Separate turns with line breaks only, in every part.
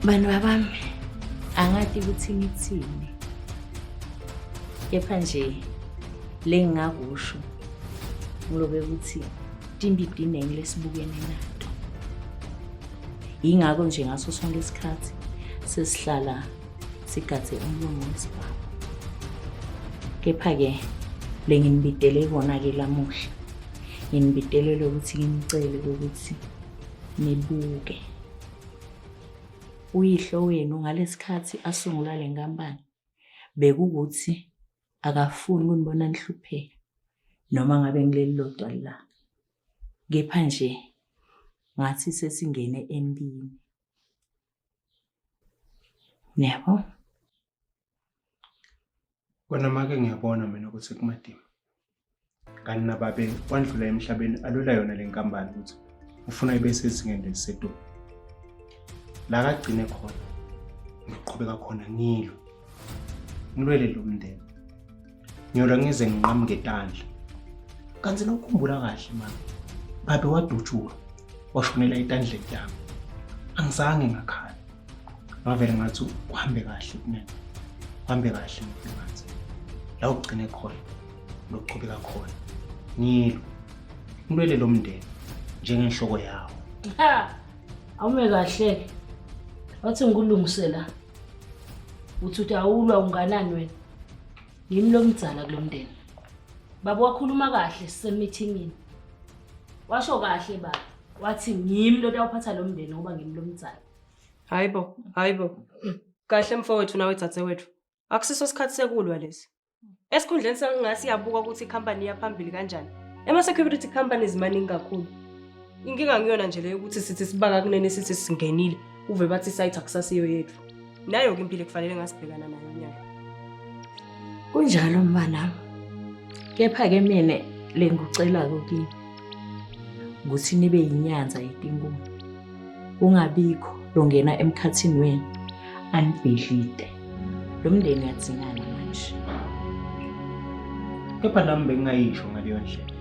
Bantu babami, angati ukuthi ngithini. Kepha nje lengingakusho ngilobe ukuthi timbidinenge lesibukene nato. Ingakho nje ngaso sonke isikhathi sesihlala sigathe umlomo wesibaba. Kepha-ke lenginibidele kona-ke lamuhla. Nginibidele ukuthi ngimcele ukuthi nibuke. Uyihlo wenu ngalesikhathi asungula le nkampani bekukuthi akafuni ukunibona nihlupheka noma ngabe ngileli lodwa la. Kepha nje ngathi sesingene empini. Yebo.
Kona make ngiyabona mina ukuthi kumadima. Kanti nababe wandlula emhlabeni alula yona le nkampani ukuthi ufuna ibe sezingeni lesisetu. La kagcine khona. Ngiqhubeka khona ngilwele lo mndeni. Ngiyola ngize nginqamu ngetandla. Kanti nokukhumbula kahle mama. Babe wadutshulwa. Washonela etandleni yami. Angizange ngakhala. Ngavele ngathi uhambe kahle kunene. Uhambe kahle ngiphansi. La ugcine khona. Lokuqhubeka khona. Ngilwele lo mndeni njengenhloko yawo.
Ha! Awume kahle. Wathi ngikulungisela. Uthi awulwa unganani wena? Yimi lo mdzala kulomndeni. Baba wakhuluma kahle sisemeetingini. Washo kahle baba. Wathi ngimi lo tawuphatha lo mndeni ngoba ngimi lo mdzala.
Hayibo. Kahle mfowethu nawe dzadze wethu. Akusiso sikhathi sekulwa lesi. Esikhundleni sengingasi yabuka ukuthi ikhampani yaphambili kanjani. Ema-security companies maningi kakhulu. Inkinga ngiyona nje leyo ukuthi sithi sibaka kunene sithi singenile uve bathi site akusasiyo yethu. Nayo ke impilo kufanele ngasibhekana nayo nyaka.
Kunjalo mfana. Kepha-ke mina lengikucela kini ukuthi nibe yinyanza yetinkuni. Ungabikho longena emkhathini wenu anibhidlide. Lo mndeni uyadzingana manje.
Kepha nami bengingayisho ngaleyo ndlela.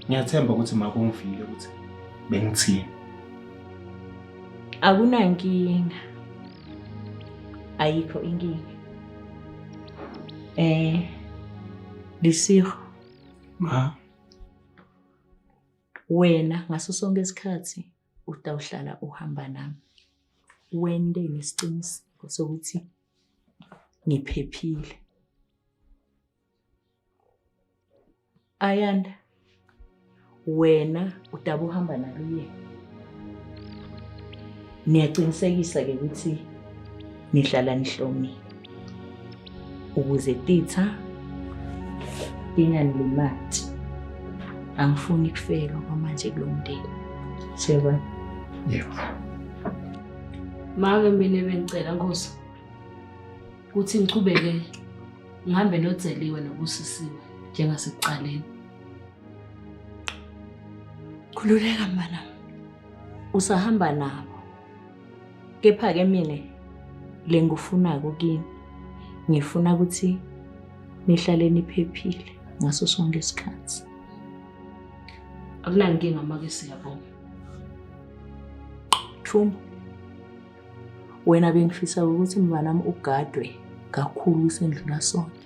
Ngiyathemba ukuthi makungivile ukuthi bengithini.
Akunankinga. Ayikho inkinga. Lisiro.
Ma.
Wena ngaso sonke isikhathi utawuhlala uhamba nami. Wende nesiqiniseko sokuthi ngiphephile. Ayanda. Wena utabuhamba naluye. Niyaqinisekisa ke ukuthi nihlala nihlomile. Ukuze titha inganilimati. Angifuni kufelwa manje kulomndeni. Siyabona?
Yebo.
Make mina bengicela Nkosi ukuthi ngichubeke ngihambe nodzeliwe nobusisiwe njengasekuqaleni.
Khululeka mama. Usahamba nabo. Kepha-ke mina lengufuna kini. Ngifuna ukuthi nihlale niphephile ngaso sonke isikhathi.
Akunankinga make siyabonga.
Thumbu. Wena bengifisa ukuthi mntanami ugadwe kakhulu sendlula sonke.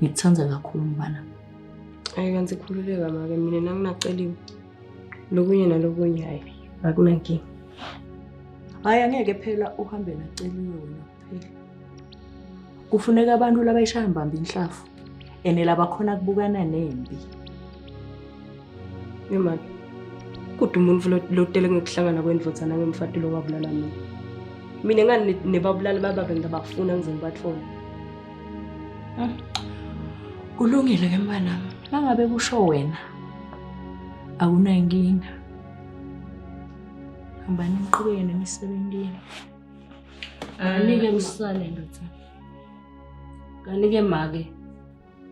Ngikuthanda kakhulu mntanami.
Ayikanzi khululeka make mina nanginaceliwe. Lokunye nalokunye hayi akunankinga.
Hayi angeke phela uhambe naceliwe wena kuphela. Kufuneka abantu labayishaya mbamba inhlafu ene labakhona kubukana nempi.
Yemali. Kude umuntu lotele ngikuhlangana kwendvodzana ngemfati lo wabulala mina. Mina ngani nebabulali bababe ngabafuna ngizengibathona.
Kulungile ke mntanami. Mangabe kusho wena akunankinga. Hambani niqhubeke nemisebenzini.
Anike msale ndoda. Kanike make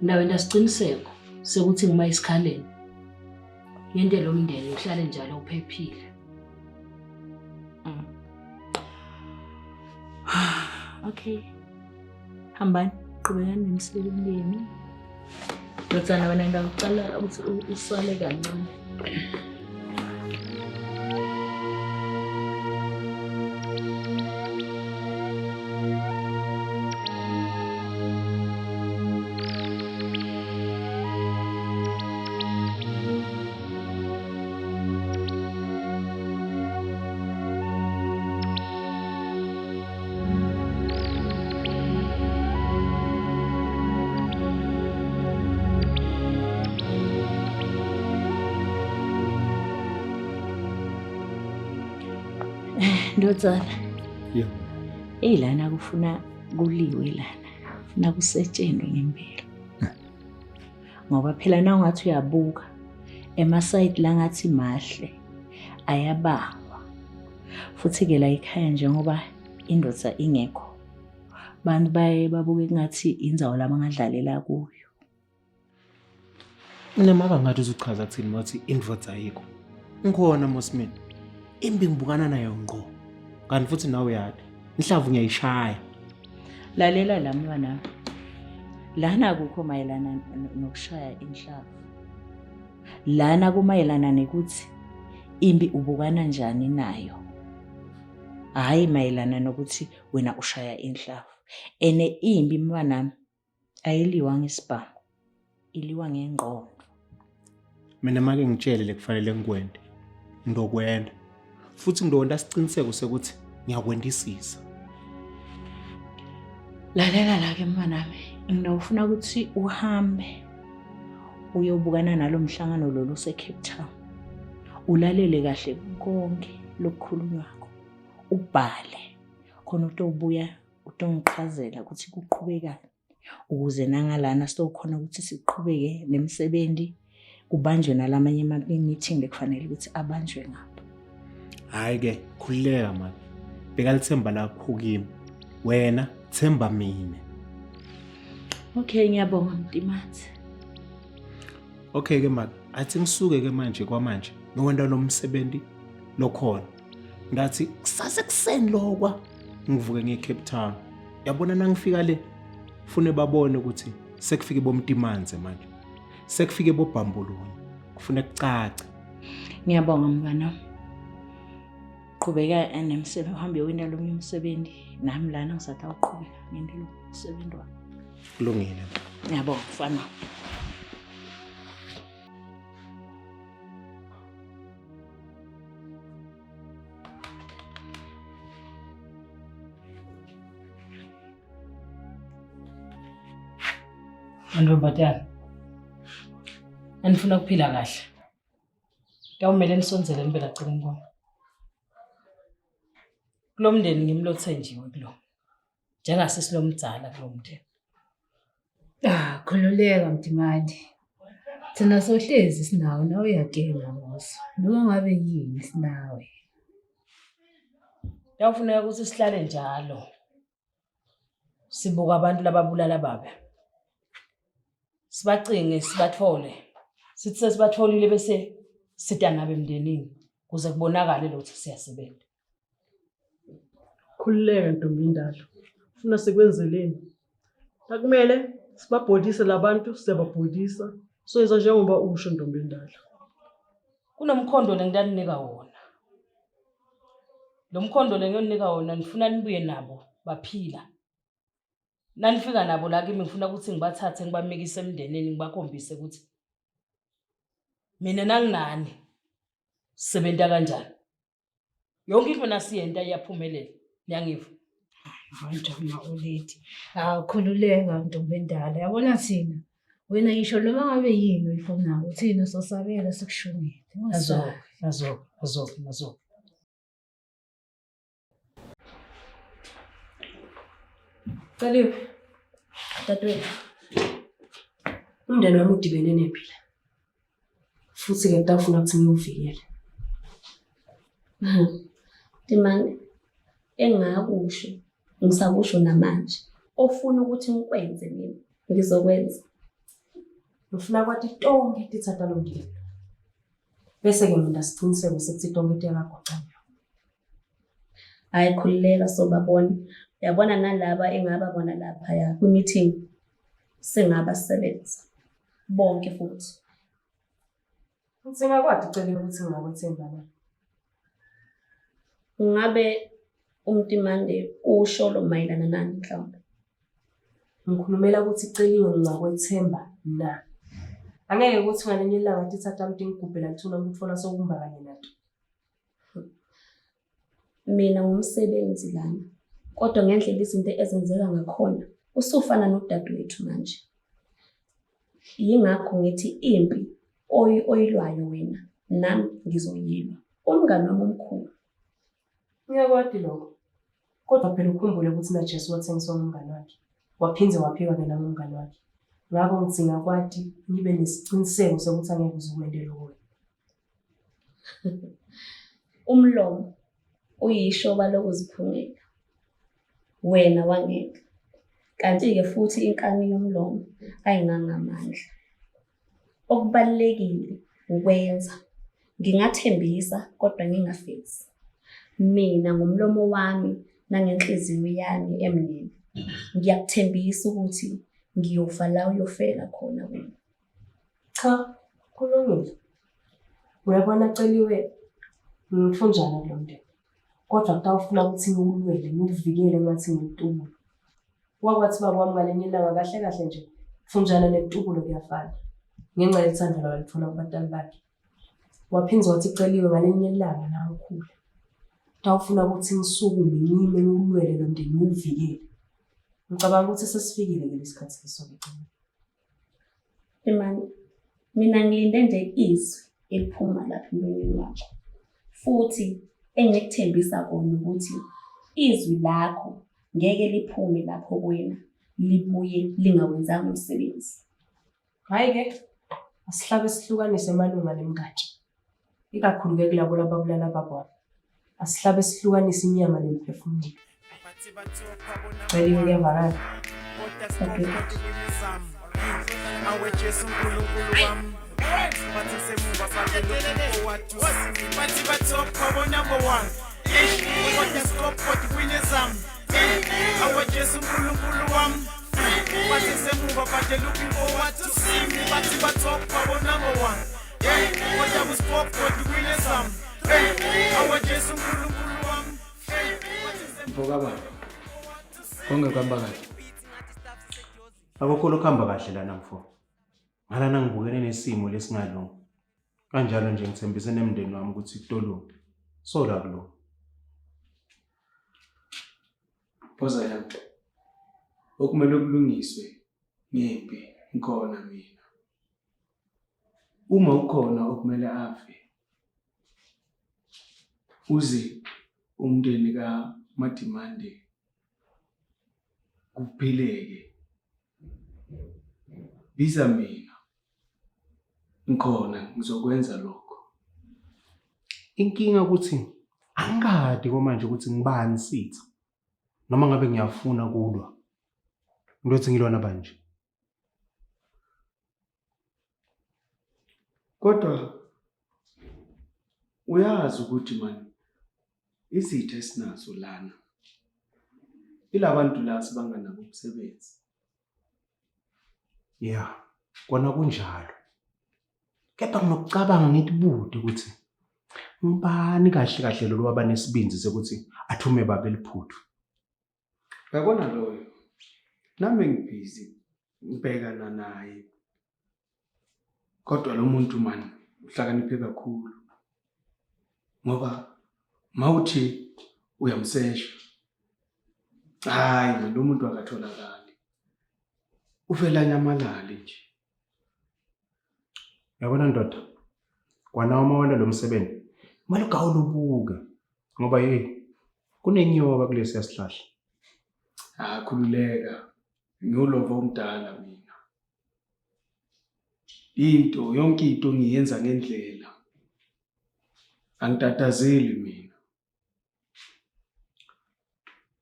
ndawe ndasiqiniseko sekuthi ngima isikhaleni. Yente lo mndeni uhlale njalo uphephile.
Okay. Hambani qhubekani nemisebenzini. Ndotsana wena ngicela ukuthi usale kancane. Ndodzana,
Yebo.
lana kufuna kuliwe lana. Kufuna kusetshenzwe ngempela. Ngoba phela na ungathi uyabuka emasayidi la ngathi mahle ayabangwa. Futhi ke la ekhaya njengoba indoda ingekho, bantu baye babuke ngathi indzawo labangadlalela kuyo.
Mina maka ngathi uzuchaza kuthini wathi indvodza ayikho. Ngikhona Mosman. Imbi ngibukana nayo ngqo. Kanti futhi nawe yathi inhlavu ngiyayishaya.
Lalela la mntwana. Lana kukho mayelana nokushaya inhlavu. Lana kumayelana nekuthi imbi ubukana njani nayo. Hayi mayelana nokuthi wena ushaya inhlavu. Ene imbi mntwana ayiliwa ngesibhamu. Iliwa ngengqondo.
Mina make ngitshele lekufanele ngikwende. Ndokwenda. Futhi ngidonda siciniseko sekuthi ngiyakwendisisa.
Lalela la ke mntanami, nginofuna ukuthi uhambe uyobukana nalomhlangano lo lose-Cape Town. Ulalele kahle konke lokukhulunywako. Ubhale khona utobuya utongichazela ukuthi kuqhubekani. Ukuze nangalana sitokhona ukuthi siqhubeke nemisebenzi kubanjwe nalamanye ama-meeting lekufanele ukuthi abanjwe ngapha.
Hayi ke khulileka manje. Beka lithemba lakho kimi. Wena themba mina.
Okay, ngiyabonga Mtimanzi.
Okay ke manje, athi ngisuke ke manje kwamanje ngokwenda lo msebenzi lokhona. Ngathi kusase kuseni lokwa ngivuke ngeCape Town. Yabona nangifika le fune babone ukuthi sekufike bomtimanze manje. Sekufike bobhambulunye. Kufuna kucaca.
Ngiyabonga mngana. Qhubeka nemsebenzi uhambe uyowinda lo umsebenzi nami lana ngisathi awuqhubeka ngende lo umsebenzi wakho.
Kulungile.
Ngiyabonga mfana.
Ntombatana. Anifuna ukuphila kahle. Kawumele nisonzele impela celeni kwami. Kulomndeni ngimlothe njiwe kulo. Njengasisi lomdzala kulomndeni.
Khululeka Mtimandi. Thina sohlezi sinawe nawe uyakela ngoso. Noma ngabe yini sinawe.
Kuyawufuneka ukuthi sihlale njalo. Sibuka abantu lababulala babe. Sibacinge sibathole. Sithi sesibatholile bese sitana bemndenini kuze kubonakale lo ukuthi siyasebenza.
Khulileka Ntombindalo. Ufuna sekwenzeleni? Akumele sibabhodise labantu siyababhodisa. Soyenza njengoba usho Ntombindalo.
Kunomkhondo lengidanika wona. Lo mkhondo lengiyonika wona nifuna nibuye nabo baphila. Nanifika nabo la kimi ngifuna ukuthi ngibathathe ngibamekise emndenini ngibakhombise ukuthi mina nanginani sisebenza kanjani. Yonke into nasiyenta iyaphumelela. Niyangiva?
Njama ulithi. Khululeka Ntombindalo. Yabona thina. Wena ngisho noma ngabe yini uyifuna uthina sosabela sikushumile.
Nazo.
Caliwe. Dadewethu. Umndeni wami udibene nephila. Futhi ke ngidafuna ukuthi ngiyovikele.
Mtimani, engakusho, ngisakusho namanje. Ofuna ukuthi ngikwenze mina, ngizokwenza.
Ngifuna kwathi tonke lithatha lo mndeni. Bese ke mina siciniseke ukuthi tonke liyakagoca.
Hayi khulileka sobabona. Uyabona nalaba engaba bona lapha ya ku-meeting sengabasebenza bonke futhi.
Singakwadi ucela ukuthi ngingakwethemba na.
Ngabe uMtimande usho lo mayelana nani mhlawumbe?
Ngikhulumela ukuthi iceliwe ngingakwethemba na. Angeke ukuthi ngalenye ilanga lithatha umuntu ngigubhela lithuna ukuthola sokumba kanye nato.
Mina ngumsebenzi lana. Kodwa ngendlela izinto ezenzeka ngakhona usufana nodadewethu manje. Yingakho ngithi impi oyilwayo wena nami ngizoyilwa. Umngane wami omkhulu
Ngiyakwadi lokho. Kodwa phela ukhumbule ukuthi naJesu wathengiswa ngumngane wakhe. Waphinze waphika-ke namumngane wakhe. Ngakho ngithi ngakwadi ngibe nesiciniseko sokuthi angeke uzukwendela kuwe.
Umlomo uyishoba lokuziphungela. Wena wangeka. Kanti-ke futhi inkani yomlomo ayingangamandla. Okubalulekile ukwenza. Ngingathembisa kodwa ngingafezi. Mina ngomlomo wami nangenhliziyo yami emnene. Ngiyakuthembisa ukuthi ngiyofa la uyofela khona wena.
Cha, kulungile. Uyabona Celiwe, ngifunjana kulo mndeni. Kodwa kutawufuna ukuthi ngiwulwele, ngiwuvikele ngathi ngiyitubulo. Wakwathi baba wami ngalenye ilanga kahle kahle nje, funjana netubulo kuyafana. Ngenxa yethando lwalithola kubatali bakhe. Waphinza wathi Celiwe ngalenye ilanga na ukhula. Kutawufuna ukuthi ngisukume ngime ngiwulwele lo mndeni ngiwuvikele. Ngicabanga ukuthi sesifikile ke lesikhathi leso-ke.
Imani, mina ngilinde nje izwi eliphuma lapha emlonyeni wakho. Futhi engikuthembisa kona ukuthi izwi lakho ngeke liphume lapho kuwena libuye lingawenzanga umsebenzi.
Hayi-ke, asihlabe sihlukanise emalunga nemgatsha. Ikakhulu-ke kulabo lababulala babona. Asihlabe sihlukanise inyama nemphefumulo. Celiwe kuyavakala.
Awejesu uNkulunkulu wami bathi semuva bathi looking forward to see bathi bathopha bo number 1 kodwa stop kodwa kwini zami awejesu uNkulunkulu wami bathi semuva bathi looking forward to see me bathi bathopha bo number 1 kodwa stop kodwa kwini zami awejesu uNkulunkulu wami
Mfoka baba. Ongekuhamba kahle.
Akukho lokuhamba kahle lana mfo. Ngalana ngibukene nesimo lesingalungi. Kanjalo nje ngithembise nemndeni wami ukuthi kutolunga. Sola kulo.
Phoza yami. Okumele kulungiswe ngempi ngkhona mina. Uma ukhona okumele afe. Uze umndeni ka Madimande kuphileke. Biza mina. Ngikhona ngizokwenza lokho.
Inkinga ukuthi angikade manje ukuthi ngibani sitha. Noma ngabe ngiyafuna kulwa. Ngizothi ngilwana banje.
Kodwa uyazi ukuthi manje izitha esinazo lana. Ilabantu la sibanganabo umsebenzi.
Yeah, kona kunjalo. Kepha nginokucabanga ngithi bude ukuthi ngibani kahle kahle lo waba nesibinzi sekuthi athume baba eliphuthu.
Ngakona loyo. Nami ngibhizi ngibhekana naye. Kodwa lo muntu manje uhlakaniphe kakhulu. Ngoba mawuthi uyamsesha. Hayi, lo muntu akatholakali. Uvela nyamalale nje.
Yabona ndoda. Kwana uma wena lo msebenzi, kumele ugawulubuke ngoba kunenyoka kulesi yasihlahla.
Khululeka. Ngiyolova umdala mina. Yonke into ngiyenza ngendlela. Angitatazeli mina.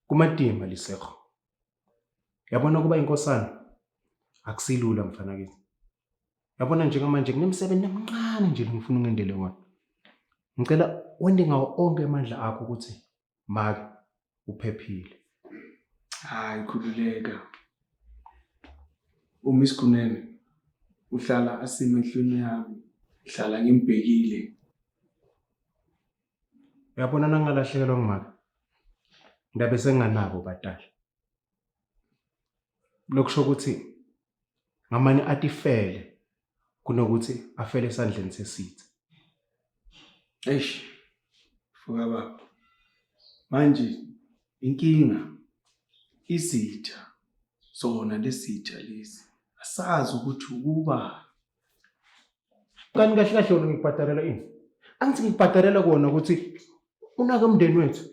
Kumadima lisekho. Yabona kuba inkosana akusilula mfana kithi. Yabona njengamanje kunemsebenzi emncane nje ngifuna ungendele wona. Ngicela wende ngawo onke amandla akho ukuthi make uphephile.
Hayi khululeka. Umisikunene uhlala asime enhlweni yami. Hlala ngimbhekile.
Yabona nangalahlekelwa ngimaka. Ndabe senganabo batala. Lokusho ukuthi ngamanye atifele kunokuthi afele esandleni sesitha.
Eish. Fuka baba. Manje inkinga izitha zona lesitha lezi. Asazi ukuthi ukuba
Kanti kahle kahle wona ngikubhadalela ini? Angithi ngikubhadalela kona ukuthi unake umndeni wethu.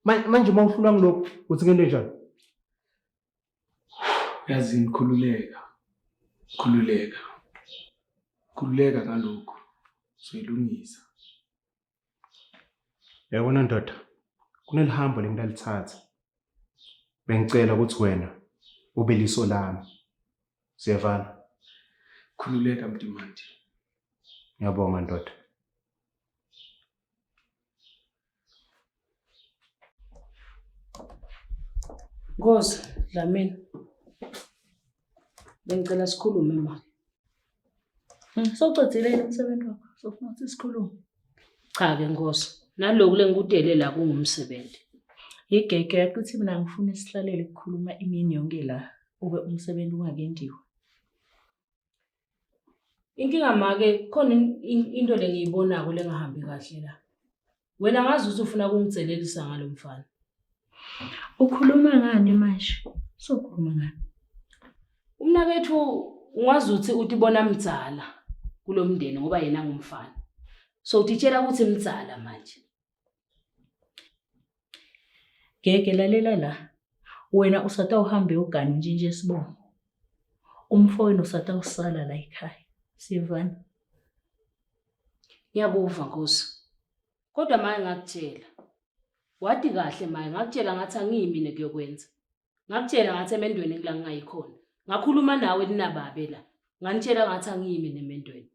Manje mawuhlulwa ngilokho uthi ngento enjani?
Yazi ngikhululeka ngalokho soyilungisa.
Yabona ndoda, kunelihambo lengidalithatha. Bengicela ukuthi wena ube liso lami. Siyavana?
Khululeka Mtimandi.
Ngiyabonga ndoda.
Nkosi, Dlamini. Bengicela sikhulume manje.
Sowucedzile umsebenzi wakho. Sofuna ukuthi sikhulume.
Cha-ke Nkosi, naloku lengikudelela kungumsebenzi.
Igege yakuthi mina ngifuna isihlalele ukukhuluma imini yonke la ube umsebenzi ungakendiwe.
Inkinga make khona into lengiyibonako lengahambi kahle la. Wena ngazi ukuthi ufuna kungitselelisa ngalo mfana.
Ukhuluma ngani manje? Sokhuluma ngani?
Umnakethu ungazi ukuthi utibona mdzala kulomndeni ngoba yena ngumfana. So utitshela ukuthi mdzala manje.
Gege lalela la. Wena usata uhambe ugani nje sibongo. Umfowenu usata usala la ekhaya. Siyavana?
Ngiyabuva Nkosi. Kodwa manje ngakutshela. Wathi kahle manje ngakutshela ngathi angiyimini kuyokwenza. Ngakutshela ngathi emendweni ngila ngingayikhona. Ngakhuluma nawe ninababe la. Nganitshela ngathi angiyimini emendweni.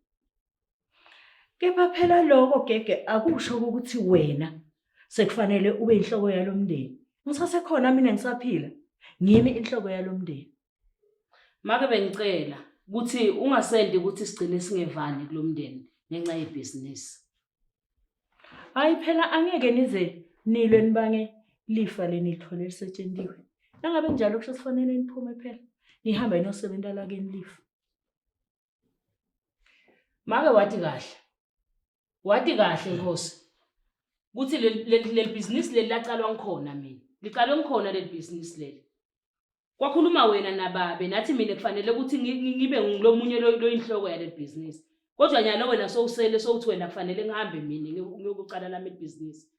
Kepha phela lokho Gege akusho ukuthi wena sekufanele ube inhloko yalomndeni. Ngisasekhona mina ngisaphila. Ngimi inhloko yalomndeni.
Make bengicela ukuthi ungasendi ukuthi sigcine singevani kulomndeni ngenxa yebhizinisi.
Hayi phela angeke nize nilwe nibange lifa lenithole lisetshentiwe. Nangabe njalo kusho sifanele niphume phela. Nihamba inosebenza la ke nilifa.
Make wathi kahle Nkosi. Kuthi le business leli laqalwa ngikhona mina. Liqalwe ngikhona le business leli. Kwakhuluma wena nababe nathi mina kufanele ukuthi ngibe ngilomunye lo inhloko yale business. Kodwa nyalo wena sowusele sowuthi wena kufanele ngihambe mina ngiyokuqala lami business.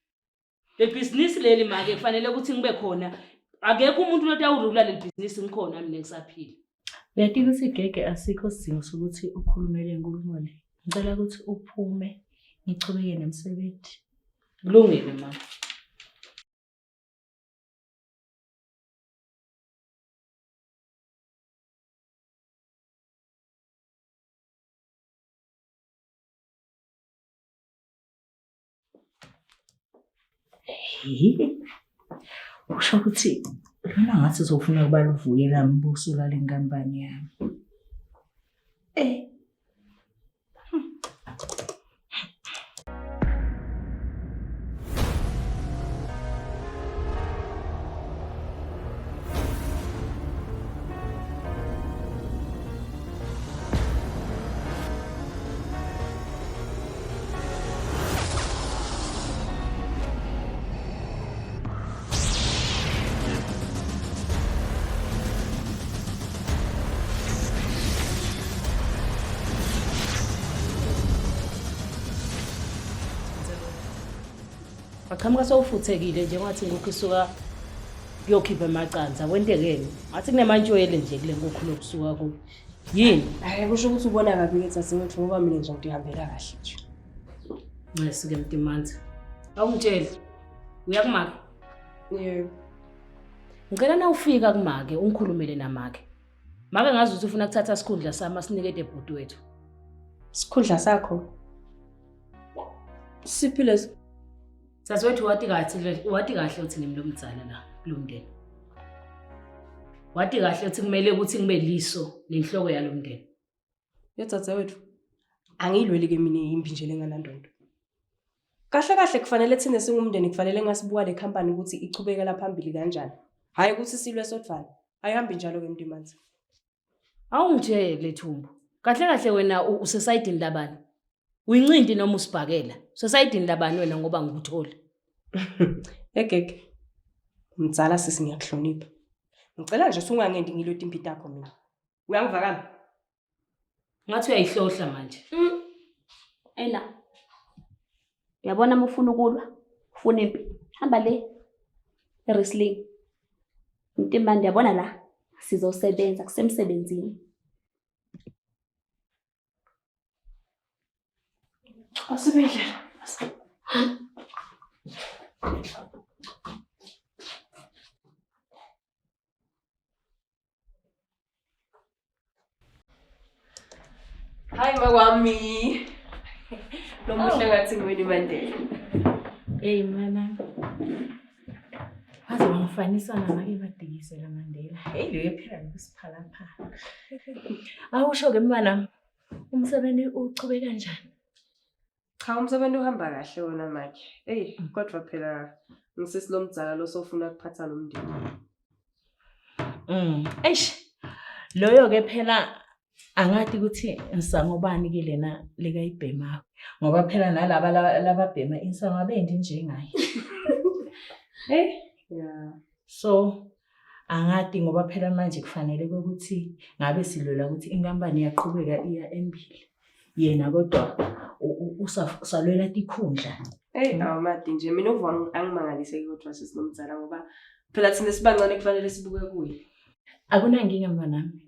Le business leli make kufanele ukuthi ngibe khona. Akekho umuntu lotawurula le business ngikhona mina ngisaphila.
Uyatika ukuthi Gege asikho sidingo sokuthi ukhulumele inkulumo le. Ngicela ukuthi uphume ngichubeke nemsebenzi.
Kulungile mama.
Usho ukuthi lona ngathi uzofuna ukuba luvuyela mbuso la lenkampani yami.
Aqhamuka sowufuthekile nje ngathi inkukhu isuka kuyokhipha amaqanza wentekeni. Ngathi kunemantshwele nje kule nkukhu lokusuka ku. Yini?
Hayi kusho ukuthi ubona kabi ke Dzadzewethu ngoba mina nje ngihambela kahle nje.
Ngesike Mtimandi. Awungitshela. Uyakumake?
Yebo.
Ngicela na ufika kumake ungikhulumele namake. Make ngazi ukuthi ufuna ukuthatha isikhundla sami asinikede ebhuti wethu.
Isikhundla sakho. Siphi leso?
Dzadzewethu wathi kahle uthi ngimi lomdzala la kulomndeni. Wathi kahle uthi kumele ukuthi ngibe liso nenhloko yalomndeni.
Dzadzewethu. Angiyilweli ke mina imbi nje lenganandondo. Kahle kufanele thina singumndeni kufanele ngasibuka le company ukuthi ichubekela phambili kanjani. Hayi ukuthi silwe sodvana. Ayihambi njalo ke Mtimandi.
Awungitshele Thumbu. Kahle wena usesayidini labani? Uyincinti noma usibhakela? Usesayidini labani wena ngoba ngikuthola?
Egege. Mdzala sisi ngiyakuhlonipha. Ngicela nje ungangendi ngiloti impilo yakho mina. Uyangivakala?
Ngathi uyayihlohla manje.
Ela. Uyabona uma ufuna ukulwa, ufuna impi. Hamba le. Wrestling. Ntimbande yabona la sizosebenza kusemsebenzini.
Asibedlela. Hayi makwami. Lo muhle ngathi ngweni Mandela.
Hey mana. Waze wangifanisana ngake badikisela Mandela. Hey leyo phela lokusiphalaphala. Awusho ke mwana umsebenzi uqhube kanjani?
Cha umsebenzi uhamba kahle wona manje. Kodwa phela ngisesilomdzala losofuna ukuphatha nomndeni.
Loyo ke phela angathi ukuthi ngisangobani ke lena leka ibhema ngoba phela nalaba lababhema insango abendi njengaye.
Yeah.
So angathi ngoba phela manje kufanele ukuthi ngabe silwela ukuthi inkampani yaqhubeka iya embili. Yena kodwa usalwela tikhundla.
Awumadi nje mina uva angimangalise kodwa sesinomdzala ngoba phela thina sibancane kufanele sibuke kuye.
Akunankinga mntanami.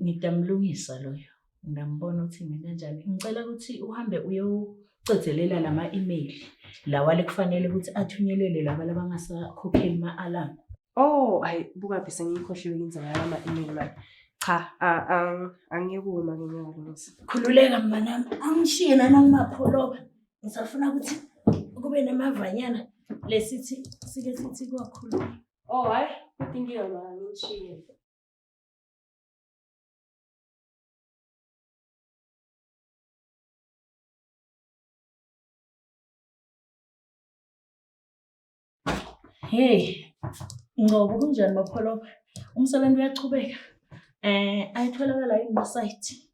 Ngitamlungisa loyo. Ngiyambona ukuthi mina kanjani. Ngicela ukuthi uhambe uyocedzelela lama-email lawa lekufanele ukuthi athunyelele laba labangasakhokheli ma-alarm.
Hayi buka bese ngikhohliwe ngenza ama-email manje. Cha, angiyekuma ngenyanga.
Khululeka mntanami. Angishiye nana ngimapholoba. Ngisafuna ukuthi kube namavanyana lesithi sike sithi kwakhuluma.
Hayi, kutingiwe manje ngishiye.
Hey, ngoba kunjani mapholoba? Umsebenzi uyachubeka. Ayitholakala yini-site?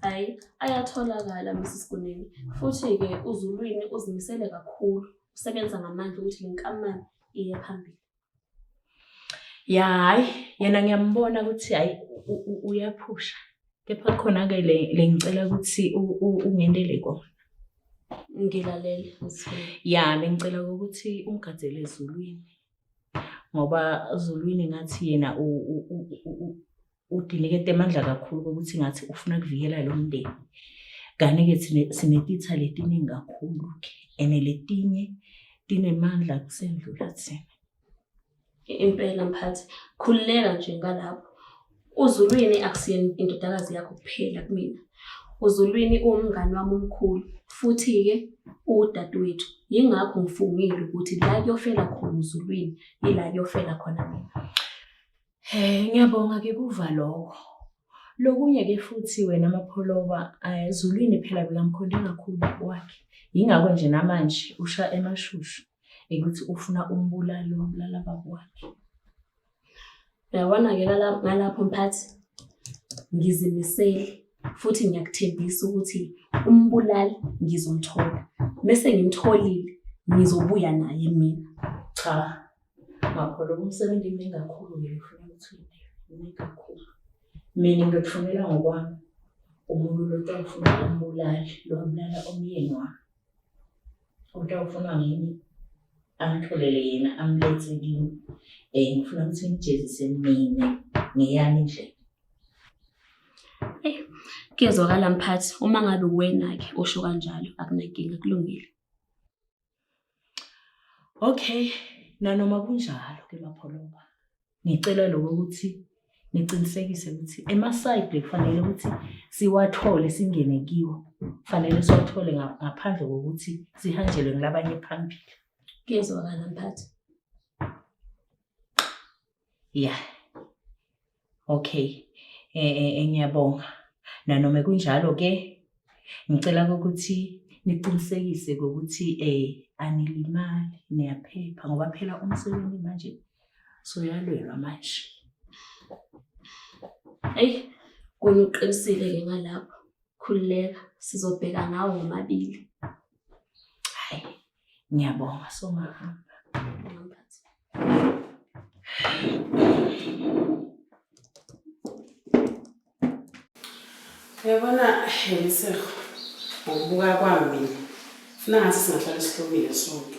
Hayi, ayatholakala Mrs. Kunene. Futhi-ke uZulwini uzimisele kakhulu. Usebenza ngamandla ukuthi le nkampani iye phambili.
Ya, hayi, yena ngiyambona ukuthi hayi uyaphusha. Kepha khona-ke le ngicela ukuthi ungendele kona.
Ngilalele Msifuni.
Ya, bengicela ukuthi ungigadzele Zulwini. Ngoba Zulwini ngathi yena udinikete amandla kakhulu ukuthi ngathi ufuna kuvikela lo mndeni. Kanti-ke sinetitha letiningi kakhulu-ke. Ene letinye tinemandla kusendlula thina.
Impela mphathi, khululeka nje ngalapho. uZulwini akusiye indodakazi yakho kuphela kumina. uZulwini uwumngani wami omkhulu futhi-ke udadewethu. Yingakho ngifungile ukuthi la kuyofela khona uZulwini ila kuyofela khona mina.
Ngiyabonga ke kuva lokho. Lokunye-ke futhi wena mapholoba Zulwini phela bekamkhonde kakhulu wakhe. Yingakho nje namanje usha emashushu ukuthi ufuna umbulalo wabulala babo wakhe.
Uyabona-ke ngalapho mphathi ngizimisele futhi ngiyakuthembisa ukuthi umbulali ngizomthola. Bese ngimtholile ngizobuya naye mina.
Cha, mapholoba umsebenzi mningi kakhulu-ke ufuna ukuthi mningi kakhulu. Mina ngikufunela ngokwami umuntu lo utawufuna umbulali lo wabulala umyeni wami. Utawufuna ngini amtholele yena amlethe kimi. Ngifuna ukuthi ngijezise mina ngeyami indlela.
Kuyezwakala mphathi, uma ngabe wena-ke usho kanjalo akunankinga kulungile.
Okay, nanoma kunjalo ke mapholoba. Ngicela lokho ukuthi niqinisekise ukuthi emasayidi kufanele ukuthi siwathole singene kiwo. Kufanele siwathole ngaphandle kokuthi sihanjelwe ngilabanye phambili.
Kuyezwakala mphathi.
Yeah. Okay. Ngiyabonga. Nanoma kunjalo ke ngicela ukuthi niqinisekise ukuthi anilimali niyaphepha ngoba phela umsebenzi manje soyalwelwa manje.
Kunuqinisile-ke ngalapho. Khululeka sizobheka ngawo womabili.
Hayi, ngiyabonga songahamba.
Mphathi.
Uyabona Helisego, ngokubuka kwami mina ufuna ngathi singahlala sihlobile sonke.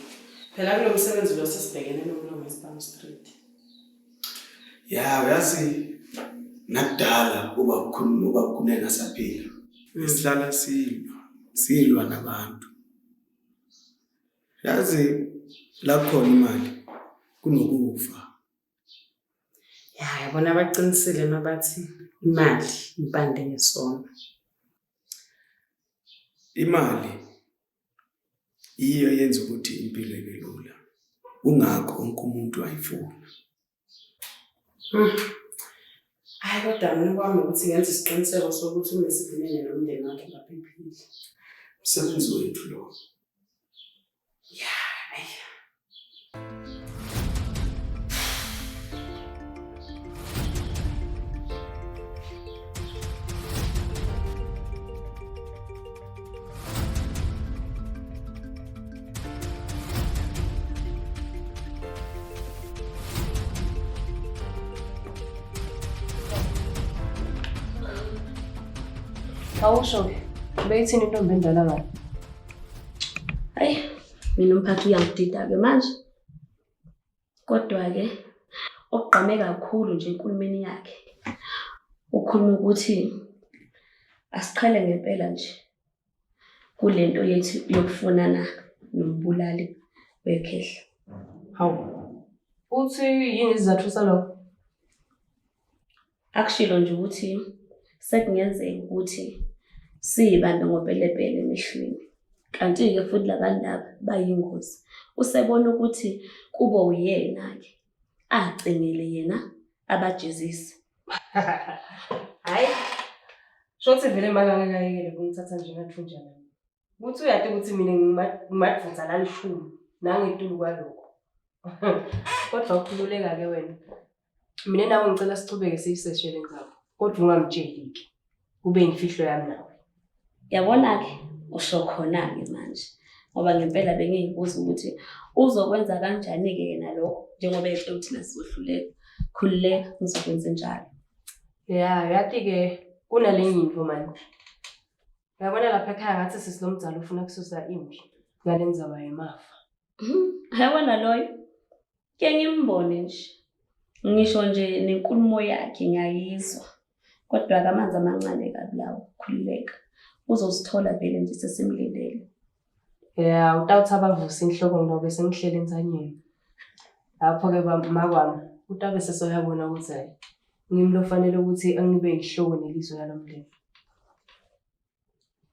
Phela kulo msebenzi lo sesibhekene nomlomo eSpam Street.
Ya, uyazi nakudala uba kukhuleka saphila. Sihlala silwa nabantu. Yazi la khona imali kunokufa.
Ya, yabona baqinisile nabathi imali impande yesono.
Imali iyo yenza ukuthi impilo ibe lula. Ungakho wonke umuntu ayifuna.
Hayi kodwa mina kwami ukuthi ngenze isiqiniseko sokuthi umesivinene nomndeni wakhe baphephile.
Umsebenzi wethu lo.
Ya,
Awusho beyithini intombi endala ngalo?
Hayi, mina umphathi uyangidida-ke manje. Kodwa-ke, okugqame kakhulu nje enkulumeni yakhe, ukhuluma ukuthi asiqhele ngempela nje kule nto yethu yokufunana nombulali wekhehla.
Hawu, uthi yini isizathu salokho?
Akushilo nje ukuthi sekungenzeka ukuthi siyibantu ngopelepele emehlweni. Kanti-ke futhi labantu laba bayingozi. Usebona ukuthi kubo uyena-ke agcinele yena abajezise.
Hayi, shothi vele makangekayekele kungithatha njengathunjana. Uthi uyade ukuthi mina ngimadvutsa lalishumi nangetulu kwalokho. Kodwa ukhululeka-ke wena. Mina nawe ngicela sichubeke siyiseshele ngakho. Kodwa ungamtsheli-ke. Kube imfihlo yami nawe.
Yabona-ke usho khona-ke manje. Ngoba ngempela bengiyibuza ukuthi uzokwenza kanjani-ke yena lokho njengoba ethi thina sizohluleka. Khululeka ngizokwenza njalo.
Ya, yathi-ke kunalenye into manje. Uyabona lapha ekhaya ngathi sisilomdzalo ufuna kususa impi ngale ndzaba yemafa.
Yabona loyo ke ngimbone nje. Ngisho nje nenkulumo yakhe ngiyayizwa. Kodwa kamanzi amancane kabulawo khululeka. Uzosithola vele nje sesimlindele.
Ya, utawuthi abavusa inhloko ngoba sengihlele ensanyeni. Lapho-ke makwami utabe sesoyabona ukuthi hayi ngimlo fanele ukuthi angibe inhloko nelizwe yalomndeni.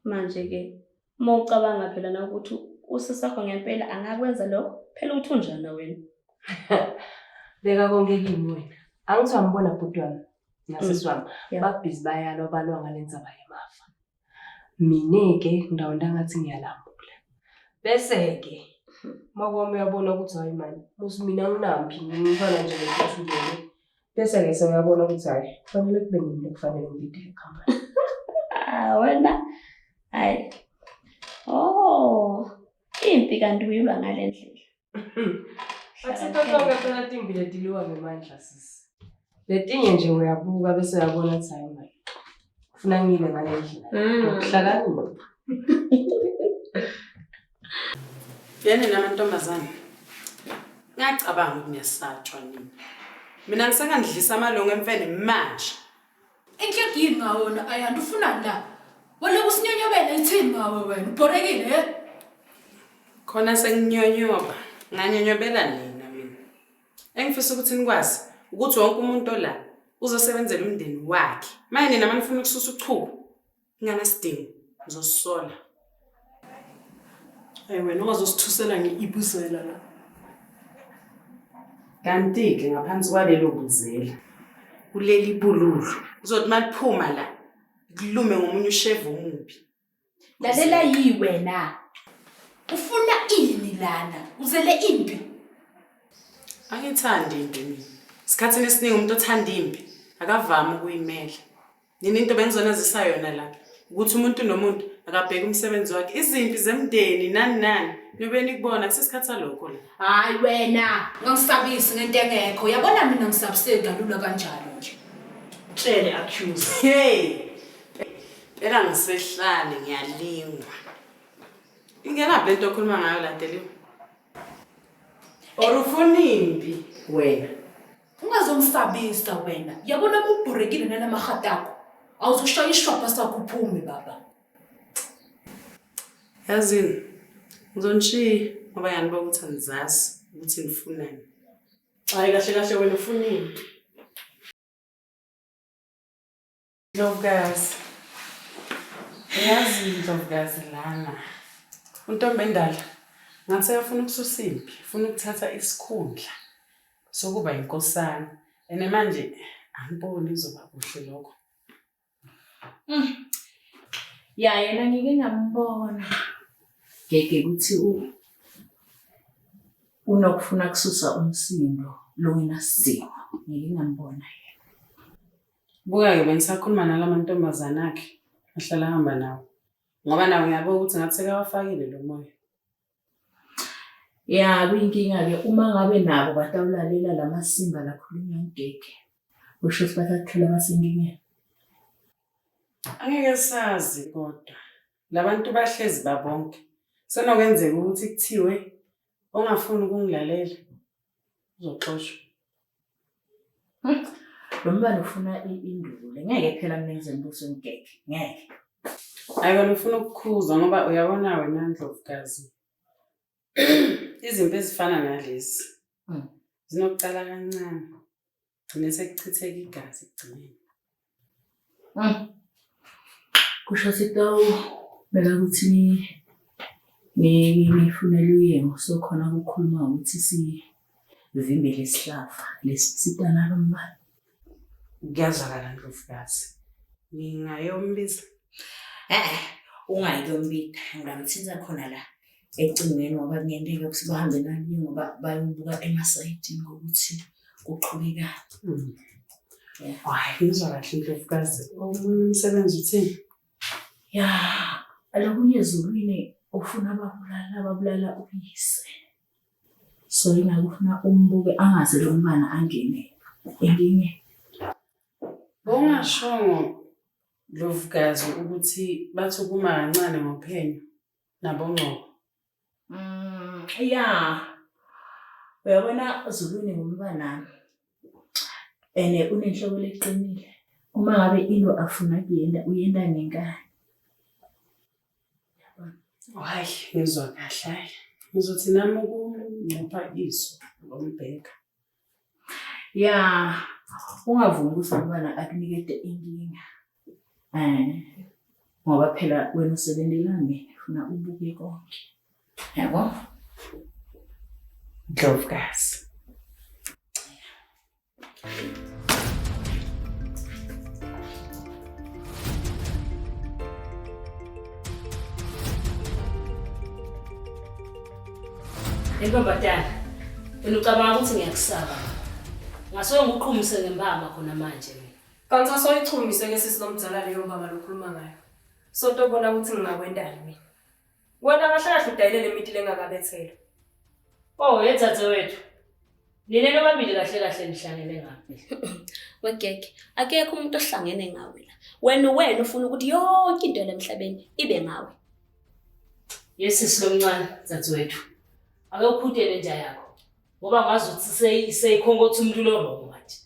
Manje-ke uma ucabanga phela na ukuthi usisakho ngempela angakwenza lokho, phela uthunjana wena.
Beka konke kimi wena. Angithi wambona bhuti wami nasisi wami babhizi bayalwa balwa ngale ndzaba yemafa. Mina-ke ngidawonda ngathi ngiyalambula. Bese-ke makwami uyabona ukuthi hayi mani musi mina nginampi ngifana nje ngikuthulele. Bese-ke sewuyabona ukuthi hayi kufanele kube ngimi kufanele ngibide ekhaya.
Wena hayi. Oh, impi kanti uyilwa ngale ndlela.
Akusiphathwa phela timbi letiliwa ngemandla sisi. Letinye nje uyabuka bese uyabona ukuthi hayi mani. Ufuna ngile ngale ndlela. Ukuhlakanipha.
yena namantombazane. Ngiyacabanga ukuthi niyasatshwa nini. Mina ngisengandlisa amalungu emfene manje.
Inhleki yini ngawona ayanda ufuna la? Wale kusinyonyobela ithini ngawe wena? Ubhorekile?
Khona senginyonyoba. Nganyonyobela nina mina. Engifisa ukuthi nikwazi ukuthi wonke umuntu ola uzosebenzela umndeni wakhe. Manje nina manifuna ukususa uchubo. Nganasidingo ngizosola.
Hayi wena ungazosithusela ngeibuzela la.
Kanti-ke ngaphansi kwalelo buzela kuleli bululu uzothi maliphuma la kulume ngomunye ushevu omubi.
Lalela yi wena. Ufuna ini lana? Uzele impi?
Angithandi impi mina. Isikhathini esiningi umuntu othanda impi akavami ukuyimela. Nini into bengizonazisa yona la ukuthi umuntu nomuntu akabheka umsebenzi wakhe. Izimpi zemndeni nani nobe nikubona kusesikhathi salokho la.
Hayi wena, ngisabisi ngento engekho. Yabona mina ngisabise kalula kanjalo nje.
Tshele accuse.
Hey. Phela ngisehlane ngiyalingwa. Ingelaphi lento okhuluma ngayo la Deliwe? Or ufuna impi wena?
Ungazomsabisa wena. Yabona ubhurekile nalamakhata akho. Awuzoshaya ishopha sakho uphume baba.
Yazini, ngizontshiya ngoba yaniba ukuthi angizazi ukuthi nifunani.
Hayi kahle kahle wena ufuna impi.
Ndlovukazi. Yazi Ndlovukazi lana. Untombi endala. Ngathi uyafuna ukususa impi, ufuna ukuthatha isikhundla sokuba inkosana. Ene manje angiboni izoba kuhle lokho.
Ya yena ngike ngambona. Ngeke kuthi unokufuna kususa umsindo lo wena simo. Ngike ngambona yena.
Buka-ke bengisakhuluma nalamantombazana akhe ahlala hamba nawo. Ngoba nawe ngiyabona ukuthi ngathi sekawafakile lo moya.
Ya kuyinkinga-ke uma ngabe nabo batawulalela lamasimba lakhulunywa ngeke. Usho ukuthi bathathola basenkingeni.
Angeke sazi kodwa. Labantu bahlezi babonke. Senokwenzeka ukuthi kuthiwe ongafuni ukungilalela uzoxoshwa.
Lo mbani ufuna indule. Ngeke phela mina ngizembuso ngeke. Ngeke.
Hayi wena ufuna ukukhuza ngoba uyabona wena Ndlovukazi. Izinto ezifana nalezi zinokucala kancane. Gcine sekuchitheka igazi egcineni.
Kusho sitawu bela ukuthi ngifunela uyemo so khona ukukhuluma ukuthi sivimbele isihlava lesitana lo mbani.
Ngiyazwakala Ndlovukazi. Ngingayombiza.
Ungayilombida ngamthinza khona la ecingweni ngoba kungenzeka ukuthi bahambe nani ngoba bayobuka emasayitini ngokuthi kuqhubeka.
Hayi ngizwa kahle Ndlovukazi. Omunye umsebenzi uthini?
Ya, alokunye ezulwini ufuna ababulala uyise. So ingakufuna umbuke angaze lo mntwana angene endingeni.
Bongasho Ndlovukazi ukuthi bathi ukuma kancane ngophenyo nabongqoko.
Ya. Uyabona Zuluwini ngumntwana unenhloko leqinile. Uma ngabe into afuna kuyenda uyenda ngenkani.
Hayi ngizwa kahle. Ngizothi nami ukuncipha iso ngombheka.
Ya, ungavumi ukuthi umntwana akunikede inkinga. Ngoba phela wena usebendelana ufuna ubuke konke. Yabo?
Ndlovukazi.
Entombazana, wena ucabanga ukuthi ngiyakusaba. Ngasuke nguqhumise ngempama khona manje mina.
Kanti asoyichumise ke sisilomdzala leyo baba lokhuluma ngayo. Sonto bona ukuthi ngingakwendani mina. Wena kahle kahle udayilele imiti lengakabethela.
Oh, yedzadze wethu. Nine nobabili kahle kahle nihlangene ngaphi?
Wegege, akekho umuntu ohlangene ngawe la. Wena ufuna ukuthi yonke into emhlabeni ibe ngawe.
Yesi silomncane dzadzewethu. Ake ukhutele nja yakho. Ngoba ngazi ukuthi seyikhongotha umuntu lo manje.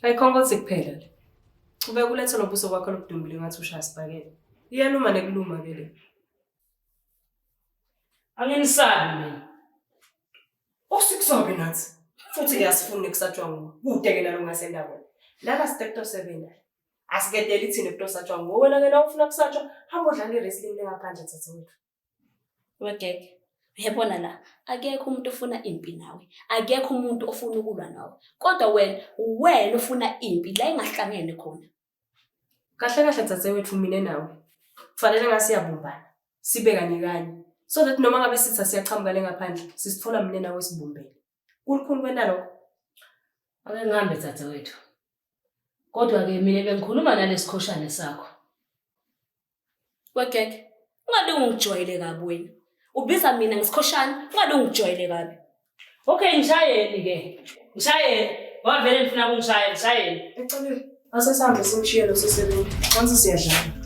Ayikhongothi kuphela le. Ube kulethe nobuso kwakho lobudumbule ngathi ushaya sibakele. Iyaluma nekuluma ke le.
Angenisabi mina.
Usikusobe nathi. Futhi ngiyasifuna ukusatshwa ngo. Kude ke nalo ngasendabona. Laba stepto 7. Asiketela ithini ekutosatshwa ngo. Wena ke la ufuna kusatshwa, hamba udlala iwrestling lengaphandle dzadzewethu.
Wegege, uyabona la, akekho umuntu ofuna impi nawe. Akekho umuntu ofuna ukulwa nawe. Kodwa wena ufuna impi la engahlangene khona.
Kahle kahle dzadzewethu mina nawe. Kufanele ngasiyabumbana. Sibe kanye kanye. So that noma ngabe sithi siyachamuka lengaphandle, sisithola mina nawe sibumbene. Kulikhulu kwenda lokho.
Ake ngihambe dzadzewethu. Kodwa ke mina bengikhuluma nalesikhoshane sakho.
Wegege, ungabe ungijwayele kabi wena. Ubiza mina ngesikhoshana, ungabe ungijwayele kabi.
Okay, ngishayeni ke. Ngishayeni. Wavele ngifuna ukungishayela, ngishayeni.
Ecela asesambe simshiye lo sesebenza. Kwanza siyadlala.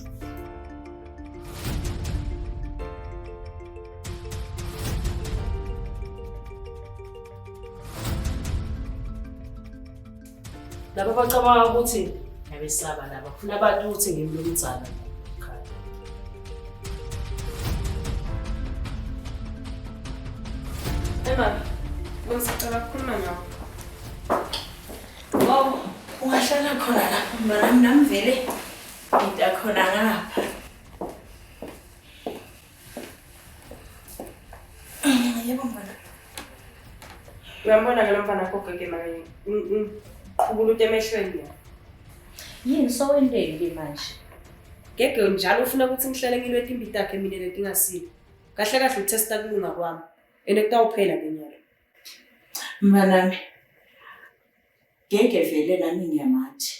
Laba bacabanga ukuthi nabesaba laba funa abantu ukuthi ngimlomdzana ekhaya.
Ema, ngisicela ukukhuluma nawe.
Wow, ungahlala khona lapho mntanami nami vele ngitakhona ngapha. Yebo mfana.
Uyambona ke lo mfana akho gege manje. Qhubula uthi emehlweni ya.
Yini sowendele manje?
Gege njalo ufuna ukuthi ngihlale ngilwethe imbita yakhe mina leti ngasile. Kahle kahle utesta kulunga kwami. Ene kutawuphela ngenyalo.
Mntanami. Ngeke vele nami ngiyamathi.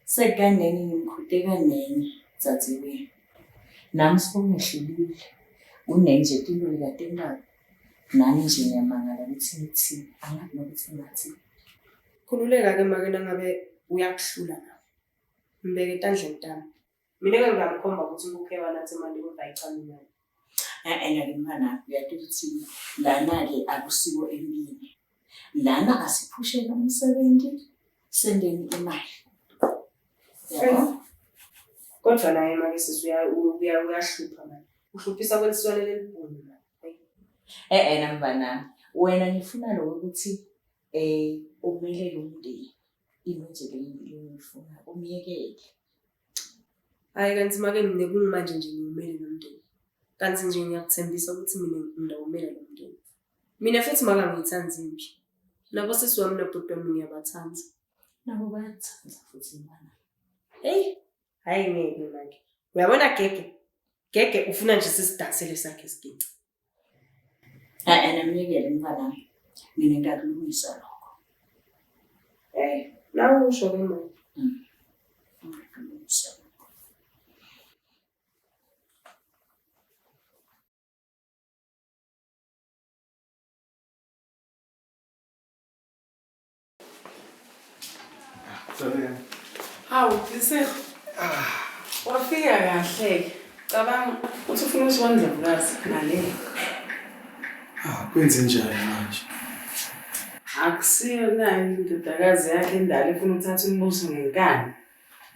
Sekanene ngimkhude kanene dzadzewenu. Nami sibongehlulile. Unenje into likatendalo. Nami nje ngiyamangala ukuthi ngithini, angazi nokuthi ngathi.
Khululeka ke make nangabe uyakuhlula nawe. Mbeke etandleni tami. Mina ke ngiyamkhomba ukuthi ukukhe wanathi imali ngobayicamile.
Ena mfana uyathi ukuthi lana ke akusiko empini. Lana asiphushela umsebenzi sendeni imali. Yebo.
Kodwa naye make uyahlupa manje. Uhluphisa kweliswane lelibhunu la.
Mfana wena ngifuna lo ukuthi umelele umndeni. Into nje lengifuna umyekele.
Hayi kanti make mina kungimanje nje ngimele nomndeni. Kanti nje ngiyakuthembisa ukuthi mina ngidawumela lo mndeni. Mina futhi make ngiyithanda impi. Nabo sisi wami nobhuti wami ngiyabathanda.
Nabo bayathanda futhi mfana.
Hey, hayi ngeke manje. Uyabona Gege ufuna nje sisidansele sakhe isiginci.
Namyekele mfana. Mina ngiyakulungisa lokho.
Hey, nawe usho ke manje.
Ngiyakulungisa.
Hawu, Liseko. Wafika kahle. Cabanga uthi ufuna usibona Ndlovukazi ngale.
Kwenze njani manje?
Akusiyo nayo indodakazi yakhe endala ifuna ukuthatha umbuso ngenkani.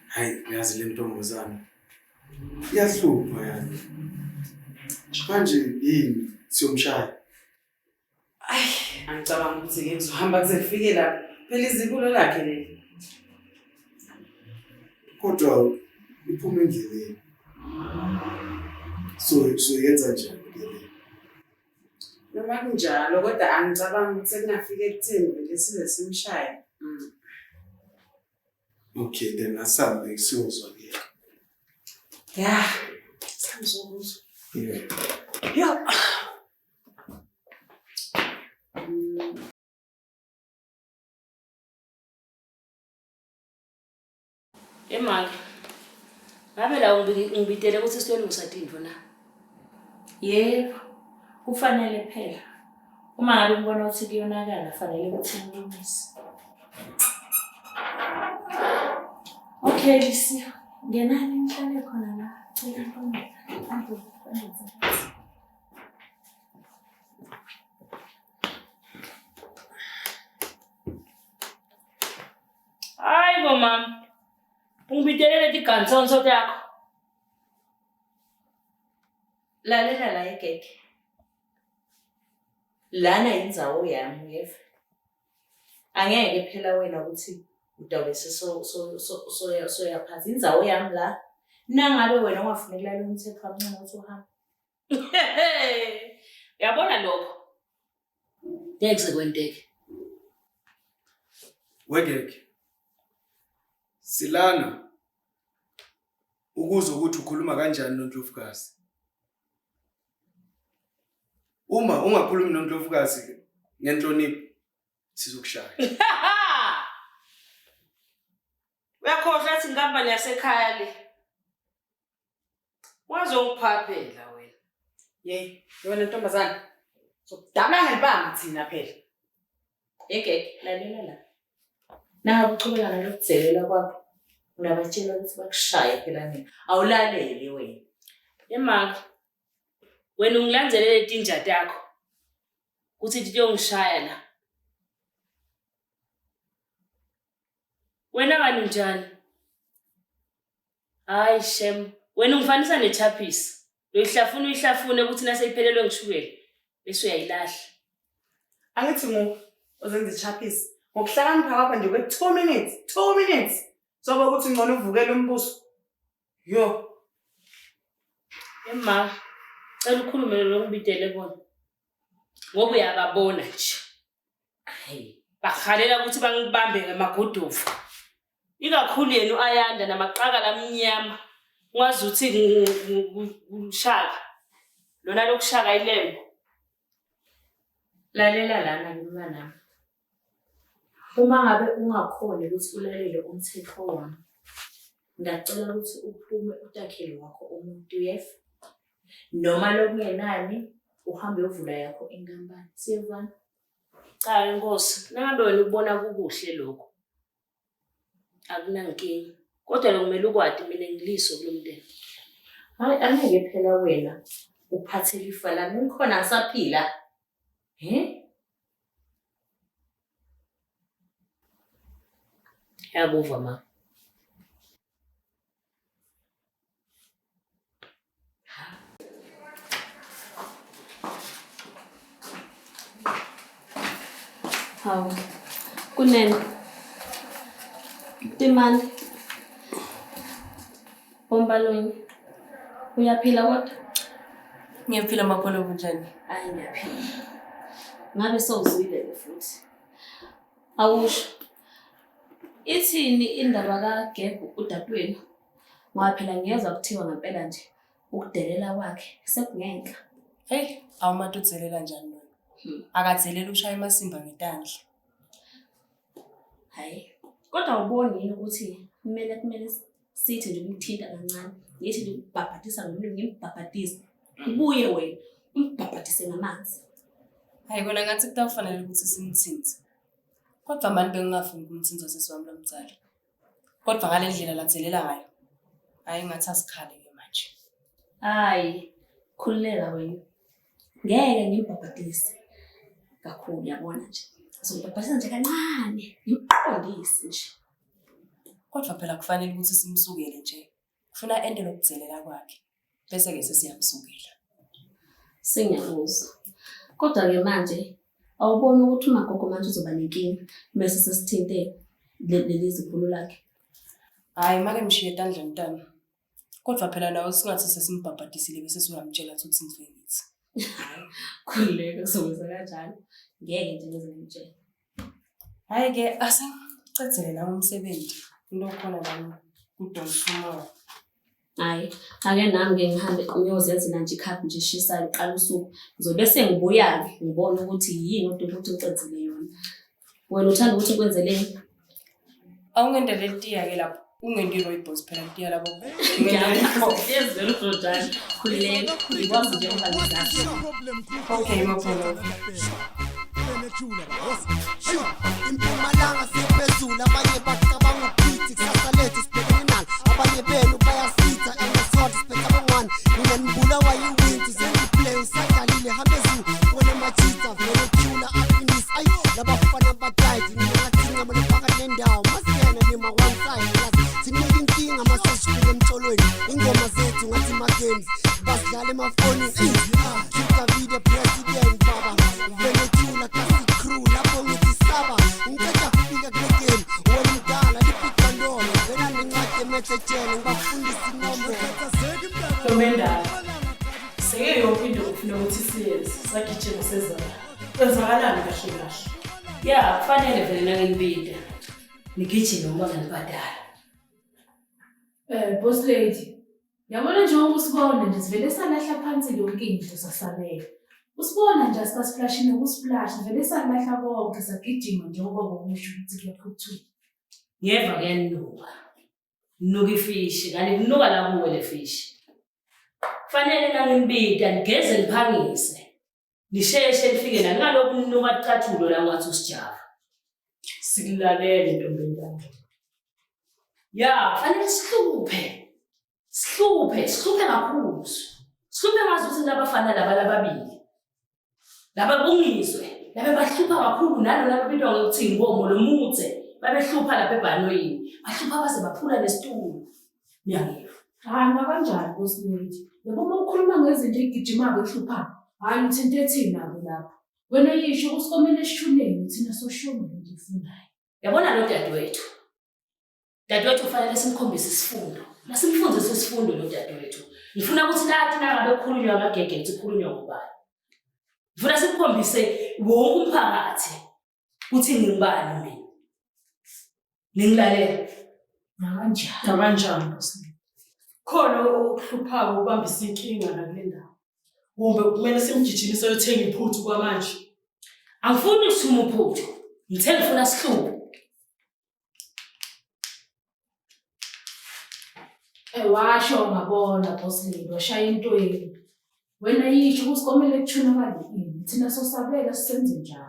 Hayi, uyazi le ntombazana. Iyahlupha yani. Manje yini siyomshaya?
Angicabanga ukuthi ke kuzohamba kuze kufike lapho. Phela izibulo lakhe leli.
Kodwa iphuma endleleni. So yenza njani ke le?
Noma kunjalo kodwa angicabanga ukuthi sekungafika ekutheni vele size simshaye.
Okay, then asambe kusiyozwa ke.
Ya, samzokuzwa.
Yeah.
Yo.
Emali. Ngabe la ngibitele ukuthi sitolungisa tindvo na?
Yebo. Kufanele phela. Uma ngabe ngibona ukuthi kuyonakala fanele ukuthi ngilungise. Okay, Lisi. Ngenani ngihlale khona la. Cela khona.
Hayi bo mama. Ungibitele leti gansonso takho.
Lalela la Gege. Lana indzawo yami yeva. Angeke phela wena ukuthi udawube soya phansi indzawo yami la. Nangabe wena ungafuna ukulala umthetho wamncane ukuthi uhamba.
Uyabona lokho? Ngeke sekwenteke.
Wegeke. Silana. Ukuzwa ukuthi ukhuluma kanjani noNdlovukazi. Uma ungakhulumi noNdlovukazi ngenhlonipho sizokushaya.
Uyakhohlwa athi inkampani yasekhaya le. Wazongiphaphela wena.
Yey, yona ntombazana. Sokudala ngempama thina phela.
Gege, lalela la. Nawe uqhubeka nalokudzelela kwakho. Unabatshela ukuthi bakushaya phela mina. Awulalele wena.
Emaka. Wena ungilandzelele tinja takho. Kuthi tiyongishaya la. Wena kani njani? Hayi shem, wena ungifanisa nechaphisi. Uyihlafune ukuthi naseyiphelelwe ngishukela. Bese uyayilahla.
Angithi uzenza ichaphisi. Ngokuhlakanipha kwakho nje kwe 2 minutes. Soba ukuthi ngcono uvukele umbuso. Yo.
Emma, cela ukhulume lokumbidele bona. Ngoba uyababona nje. Hayi, bakhalela ukuthi bangibambe ngamagodofu. Ikakhulu yena Ayanda namaqaka lamnyama. Ungazi uthi ushaka. Lona lokushaka ilembo. Lalela lana ngimana. Uma ngabe ungakhona ukuthi ulalele umthetho wami. Ngiyacela ukuthi uphume utakhele wakho umuntu yefu. Noma lokungenani uhambe uvula yakho enkampani. Siyevana? Cha Nkosi, nangabe wena ubona kukuhle lokho. Akunankinga. Kodwa lo kumele ukwadi mina ngiliso kulomndeni. Hayi angeke phela wena uphathele ifa lami ngikhona asaphila. Yabuva ma.
Hawu. Kunene. Timani. Bombaloni. Uyaphila kodwa?
Ngiyaphila mapholo bunjani?
Hayi ngiyaphila. Ngabe sowuzwile futhi. Awusho. Ithini indaba kaGebo udadewenu? Ngoba phela ngiyezwa kuthiwa ngempela nje ukudelela kwakhe sekungenhla.
Hey, awumuntu udelela njani wena? Akadelela ushaya amasimba ngetandla.
Hayi. Kodwa uboni yini ukuthi kumele sithi nje umthinta kancane. Ngithi nje ukubhabhatisa ngomlungu ngimbhabhatise. Ubuye wena umbhabhatise ngamanzi.
Hayi kona ngathi kutafanele ukuthi simthinze. Kodwa manje bengingafuni ukumthinza sesiwami lomzali. Kodwa ngale ndlela ladelela ngayo. Hayi ngathi asikhale ke manje.
Hayi, khululeka wena. Ngeke ngimbhabhatise. Kakhulu yabona nje. Ngizobhabhatisa nje kancane, ngimqondise nje.
Kodwa phela kufanele ukuthi simsukele nje. Kufuna ende lokudelela kwakhe. Bese ke sesiyamsukela.
Singiyakuzwa. Kodwa ke manje awubona ukuthi umagogo manje uzoba nenkinga bese sesithinte leli zikhulu lakhe.
Hayi make mshiye etandla ntana. Kodwa phela nawe singathi sesimbhabhatisile bese siyamtshela ukuthi ngifengithi.
Khululeka kuzokwenza kanjalo. Ngeke nje ngizomtshela.
Hayi ke asengicedzele nawe umsebenzi. Into khona nami kudonsumo.
Hayi, ake nami ke ngihambe ngiyozenzela nje ikhaphi nje shisa iqala usuku. Ngizobe sengibuya ke ngibone ukuthi yini into ukuthi ucedzile yona. Wena uthanda ukuthi ukwenzeleni?
Awungendele letiya ke lapho. Ungendi rooibos phela letiya labo.
Ngiyazizela uJohn. Khululeka, ngikwazi nje ukubalizazi.
Okay, mapholo.
Impumalanga siphezulu abanye bacabanga ukuthi kusasa lethu sibhekene nalo abanye benu bayasitha emaswati sibetha bongwane mina nibulawa yiwinti sengiplay usadlalile hambe ezulu wena machitha vele thula afinis ay labafana badayidi ngingathinga manje phakathi nendawo masiyena nima one side plus sinika inkinga masesifike emtholweni ingoma zethu ngathi ma games basidlala emafonini khipha video president baba vele thula kasi crew lapho ngithi saba ngicela kufika kule game wena mdala lipika ndolo vela nencwadi emethejele ngibafundisa inombolo
Tomenda. Seke yonke into ufuna ukuthi siyenze. Sagijima sezala. Kwenzakalani kahle kahle?
Ya, kufanele vele nangibida. Nigijime ngoba ngibadala.
Boss lady. Yabona nje usibona nje sivele salahla phansi yonke into sasanele. Usibona nje asiplashe nokusplash vele salahla konke sagijima nje ngoba ngokusho ukuthi kuyaphuthuka.
Ngeva kuyanuka. Nuka ifishi, kanti kunuka la kuwe le fishi. Kufanele nangibida nigeze liphangise. Lisheshe lifike la ngalokhu nuka icathulo la ngathi usijava. Sikulalele Ntombendala. Ya, kufanele sihluphe kakhulu. Sihluphe ngazuthi labafana lababili. Laba bungiswe, laba bahlupha kakhulu nalo laba bidwa ngokuthi ingomo lomuthe. babehlupha lapha ebhanoyini, bahlupha baze baphula nesitulo. Ngiyayiva.
Hayi kanjani bosilethi. Yabo uma ukhuluma ngezinto egijimako ehluphayo, hayi uthinta ethini nabo lapho. Wena yisho usikomele esishuneni thina soshona nje ifundayo.
Yabona lo dadewethu. Dadewethu kufanele simkhombise isifundo. Lasimfundzise isifundo lo dadewethu. Ngifuna ukuthi nathi nangabe kukhulunywa amagegeti kukhulunywa ngobani. Ngifuna simkhombise wonke umphakathi ukuthi ngingubani mina. Ningilalela.
Nakanjani bosilethi? Khona okuhluphayo ubambisa inkinga la kule ndawo. Kumbe kumele simgijimise uyothenga iphuthu kwamanje.
Angifuni ukuthuma uphuthu. Ngithe ngifuna sihlubu.
Washo ngabona bosilethi washaya intweni. Wena yisho usikomele kuthuna malini thina sosabela sisenze njalo.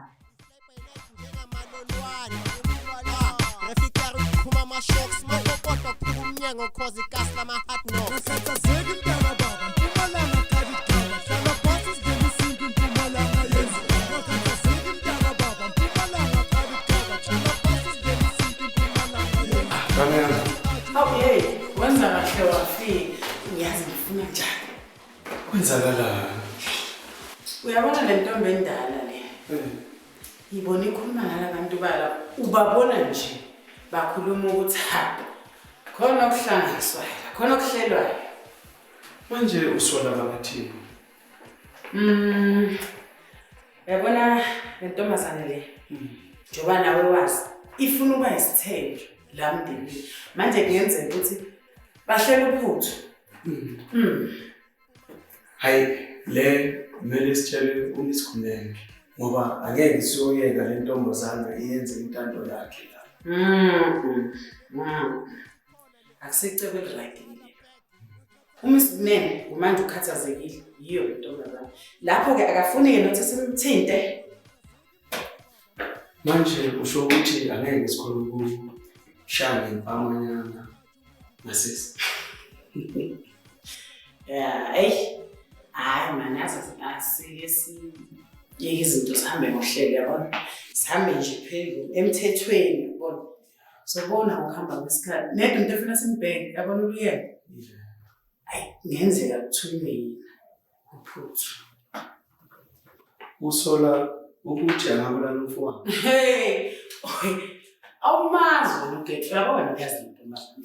Shocks, my papa, Kumyango, cause it cast my hat no. That's a second Darababa, Pumalana, Kadikaba, Shalapas, Jimmy Sinking, Pumalana, yes. That's a second Darababa, Pumalana, Kadikaba, Shalapas, Jimmy Sinking, Pumalana, yes.
Okay, wenza kahle wafika. Uyazi ngifuna njani?
Kwenzakalani?
Uyabona le ntombi endala le. Ngibona ikhuluma ngalabantu bala. Ubabona nje. Bakhuluma ukuthi khona okuhlanganiswayo, khona okuhlelwayo.
Manje usola bakathini?
Yabona le ntombazane le. Njoba nawe wazi, ifuna ukuba isithelo la mndeni. Manje kungenzeka ukuthi bahlela uphuthu.
Hayi, le kumele sitshele uMsikhulenge ngoba angeke siyoyeka le ntombazane iyenze intando yakhe la.
Akusicebe right le. Umsikhulenge manje ukhathazekile yiyo le ntombazane. Lapho ke akafuni ke nokuthi simthinte.
Manje usho ukuthi angeke sikhona ukushaya impamanyana nasisi.
Yeah, hayi man asiyesi yeke izinto sihambe ngohlelo yabona. Sihambe nje phezulu emthethweni yabona. Sobona ukuhamba kwesikhathi. Nedwa into efuna simbheke yabona uluyena. Hayi ngenzeka kuthunywe yini uphuthu.
Usola ukuthi angabulala umfowabo.
Hey, awumazi uGethu yabona uyazi intombazane.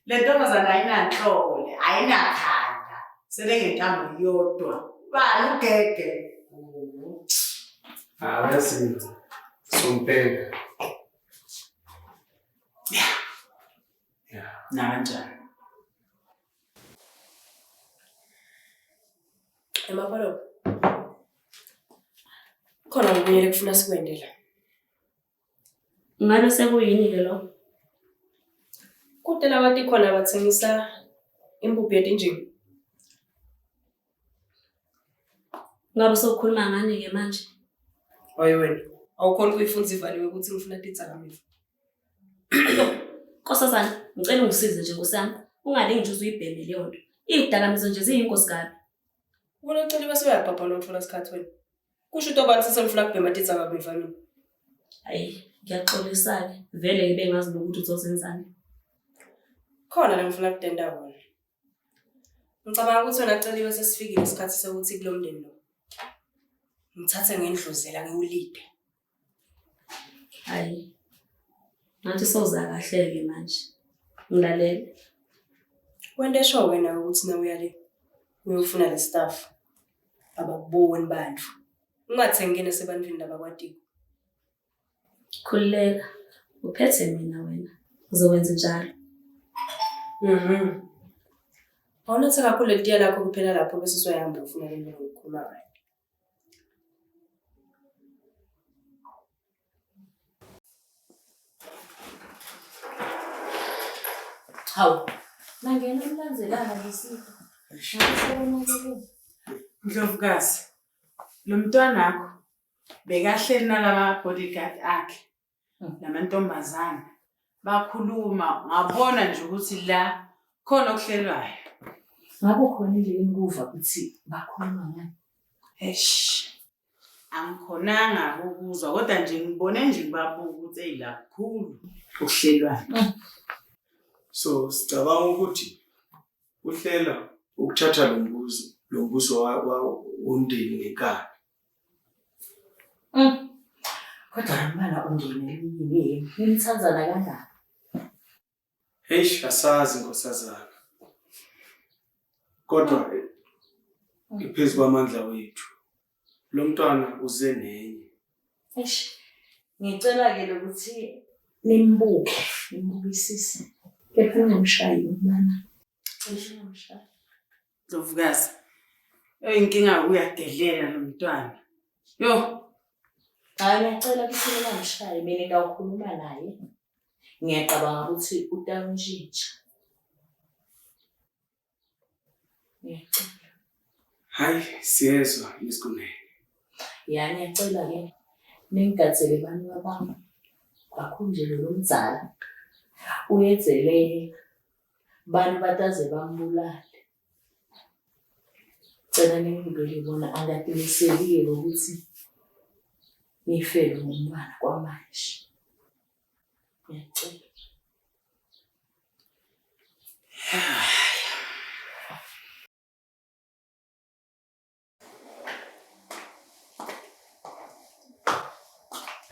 Le ntombazane ayinanhlole, ayinakhanda. Sele ngentambo yodwa. Bani uGege?
Uyasinza. Sompela. Yeah.
Nakanjani?
Emapalo. Khona ngibuyele kufuna sikwendela.
Ngabe sekuyini ke lo?
Kudela bathi khona bathengisa impuphu yetinjini.
Ngabe sokhuluma ngani ke manje?
Hayi wena, awukhona ukuyifundza ivaliwe ukuthi ngifuna titsakamizwa.
Nkosazana, ngicela ungisize nje ngosami. Ungalingi nje uzuyibheme leyo nto. Izidakamizwa nje ziyinkosi kabi.
Wona ucela bese uyabhabha lo uthola isikhathi wena. Kusho into bani sesifuna kubhema titsakamizwa mina?
Hayi, ngiyaxolisa-ke. Vele ngibe ngazi ukuthi uzosenzani.
Khona la ngifuna kudenda wona. Ngicabanga ukuthi wena celiwe sesifikile isikhathi sokuthi kulomndeni lo. Ngithathe ngendluzela ngiwulide.
Hayi. Ngathi soza kahle-ke manje. Ngilalele.
Wena esho wena ukuthi na uyale uyofuna le staff abakuboni bantu. Ungathengene sebantwini labakwatiko.
Khuleka. Uphethe mina wena. Uzokwenza njalo.
Awunathi kakhulu letiya lakho kuphela lapho bese soyahamba ufuna into ukukhuluma ngayo.
Hawu. Mangena umlanzelana ngesipho.
Ndlovukazi. Lo mntwana wakho bekahleli nalama bodyguard akhe. Namantombazana bakhuluma ngabona nje ukuthi la khona okuhlelwayo.
Ngabe khona nje inkuva ukuthi bakhuluma ngani?
Eish. Angikhonanga ukuzwa kodwa nje ngibone nje ngibabuka ukuthi eyilakhulu ukuhlelwana.
So sicabanga ukuthi uhlela ukuthatha lo mbuso womndeni ngenkani.
Kodwa manje ungene nimthandzana kangaka.
Hey, asazi nkosazana. Kodwa iphezu kwamandla wethu. Lo mntwana uze nenye.
Ngicela ke ukuthi nimbukisise. Kepha ngimshayi umama. Ngimshayi.
Ndlovukazi. Inkinga uyadelela lo mntwana. Yo.
Hayi ngiyacela ukuthi ningamshayi mina ngawukhuluma naye. Ngiyacabanga ukuthi utantshintsha. Ngiyacela.
Hayi, siyezwa isikunene.
Ya ngiyacela ke ningigatsele bani babami. Kakhulu nje lo mdzala. Uyenzele bani bataze bambulale. Cela ningibele bona angaqinisekile ukuthi ngifele umntwana kwamanje. Ngiyacela.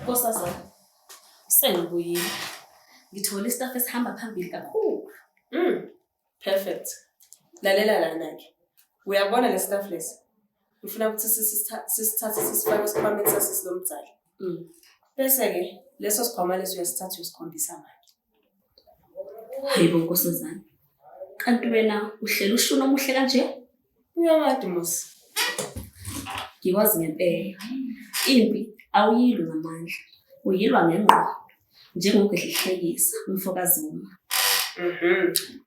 Nkosazana, sengibuyile. Ngithola istaff esihamba phambili kakhulu.
Perfect. Lalela lana-ke. Uyabona le staff lesi? Ngifuna ukuthi sisithathe sisifake esikhwameni sasisilomdzala. Bese-ke leso sikhwama leso uyasithatha uyosikhombisa manje.
Hayibo nkosazana. Kanti wena uhlela ushuna omuhle kanje?
Uyamadi musi.
Ngikwazi ngempela. Impi awuyilwi ngamandla. Uyilwa ngengqondo. Njengokwehlekisa umfokazi wami.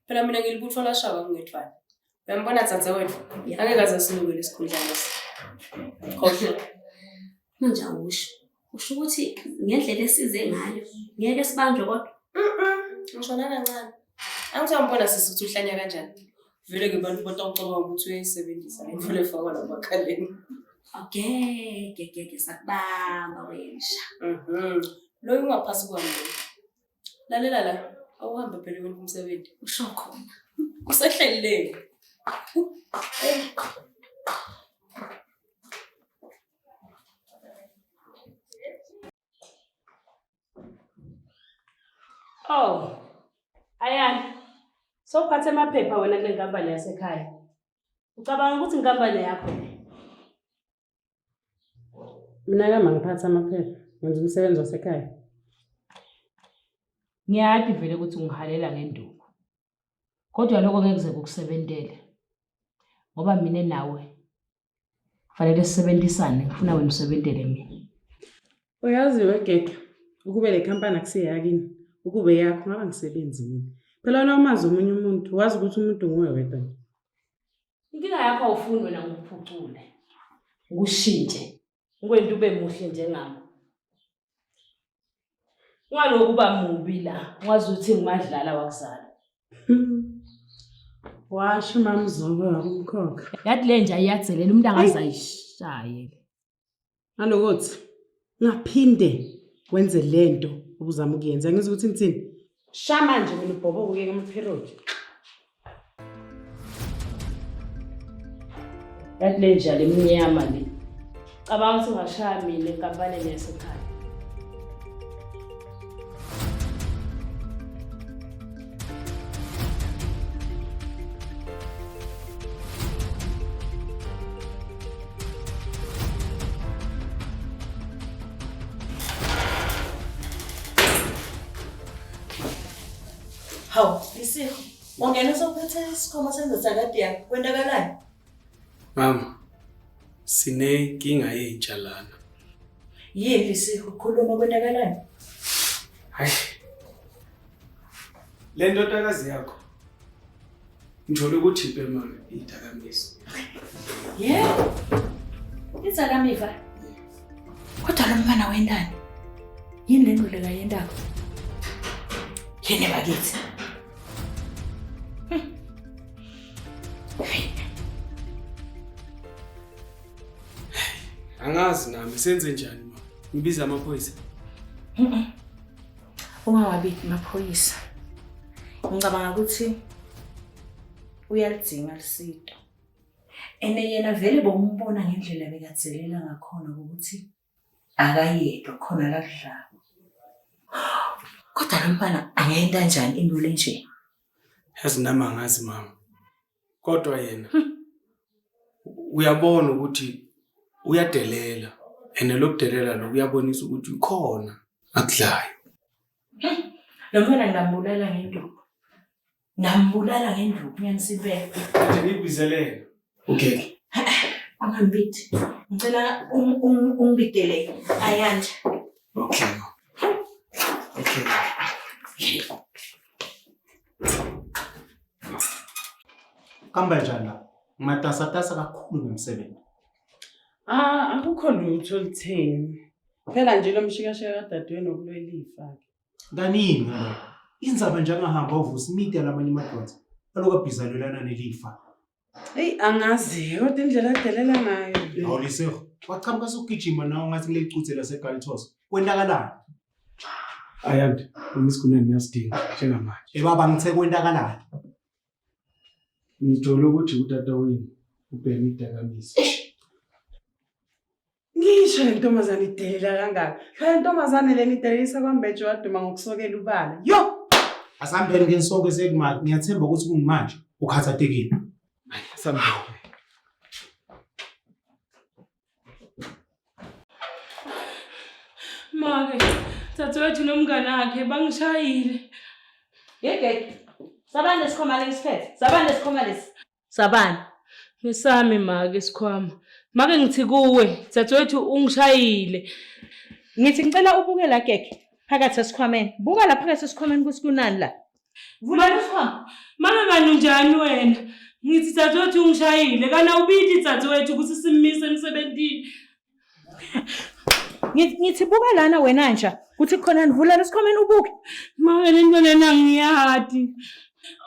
Phela mina ngilibutho lashaba kungethwana. Uyambona tsatsa wethu? Angeke aze sinukele isikhundla lesi. Khohle.
Manje awusho. Usho ukuthi ngendlela esize ngayo ngeke sibanjwe kodwa.
Ngishona kancane. Angithi uyambona sisithi uhlanya kanjani? Vele ke bantu botawucabanga ukuthi uyayisebenzisa le mfule efakwa lamakhaleni.
Okay, sakubamba wesha.
Lo ungaphasi kwami. Lalela la, awuhambe phela wenza umsebenzi.
Usho khona.
Usehlelile.
Oh. Ayani. Sophathe amaphepha wena kule nkampani yasekhaya. Ucabanga ukuthi inkampani yakho
Mina kama ngiphatha amaphepha, ngenza umsebenzi wasekhaya.
Ngiyadi vele ukuthi ungihalela ngenduku. Kodwa lokho ngeke kuze kukusebentele. Ngoba mina nawe kufanele sisebenzisane, ngifuna wena usebentele mina.
Uyazi wegega, ukube le company akusiyakini, ukube yakho ngaba ngisebenzi mina. Phela wena umazi omunye umuntu, wazi ukuthi umuntu nguwe wedwa.
Inkinga yakho awufuni wena ngikuphucule. Ngikushintshe. Ngwento ube muhle njengami. Ungalokuba mubi la, wazi ukuthi ngimadlala wakuzala.
Washo mamzobe wakumkhokha.
Yathi le nje ayatselela umuntu angazayishaye.
Nalokuthi ngaphinde wenze lento obuzama ukuyenza. Ngizwe ukuthi ngithini? Shama nje mina ubhobo ukuyeka ama-period.
Yathi le nje lemnyama le. Cabanga ukuthi ngashaya mina enkampanini yasekhaya.
Hawu, Isiko, ungena usophethe isikhwama sendoda kade yakho. Kwenzakalani?
Mama, sinenkinga yentsha lana.
Yini Isiko, khuluma kwenzakalani?
Hayi. Le ndodakazi yakho. Ngijole ukuthi impema idakamisa.
Yebo. Izakamiva. Kodwa lo mfana wendani? Yini le ngqondo kayendaba? Yene bakithi.
Angazi nami senze njani ma. Ngibiza amaphoyisa.
Ungawabiki amaphoyisa. Ngicabanga ukuthi uyalidzinga lisito. Ene yena vele bokumbona ngendlela bekazelela ngakhona ukuthi akayedwa khona la kudlala. Kodwa lo mfana angayenda kanjani into le nje?
Yazi nami angazi mama. Kodwa yena uyabona ukuthi uyadelela. Ene lokudelela lo uyabonisa ukuthi ukhona akudlayo.
Lo mfana ngambulala ngenduku. Ngambulala ngenduku ngiyanisibeka.
Ngibizelele. Okay.
Ungambithi. Ngicela ungibidele ayanda.
Okay. Okay.
Kamba njani la? Ngimatasatasa kakhulu ngomsebenzi.
Akukho lutho olutheni. Phela nje lo mshikashika kadadewenu okulwelifa.
Kanini ngalo? Inzaba nje angahamba uvusa imiti yalamanye amadoda. Aloku abhizalelana nelifa.
Hey angazi kodwa indlela adelela nayo.
Awuliseho. Wachamuka sokugijima nawe ngathi ngilechuthe laseGaltos. Kwendakalani?
Ayandi, umisikunene uyasidinga njengamanje.
Baba ngithe kwendakalani?
Ngijolo ukuthi utata wenu ubheka idakamisi.
Ngisho lentombazane idelela kangaka. Phela intombazane leni idelisa kwambeje waduma ngokusokela ubala. Yo!
Asambeni ngesonke sekumanje ngiyathemba ukuthi kungimanje ukhathatekile.
Asambeni.
Make, Dzadzewethu nomngane wakhe bangishayile.
Yeke. Sabani lesikhoma lesiphethe? Sabani lesikhoma lesi? Sabani?
Ngisami make isikhwama. Make ngithi kuwe, Dzadzewethu ungishayile.
Ngithi ngicela ubuke la keke phakathi esikhwameni. Buka la phakathi esikhwameni ukuthi kunani la. Vula isikhwama.
Make kani njani wena? Ngithi Dzadzewethu ungishayile kana ubithi Dzadzewethu ukuthi simise emsebentini.
Ngithi buka lana wena nje kuthi khona nivula lesikhwameni ubuke.
Make lento lena ngiyadi.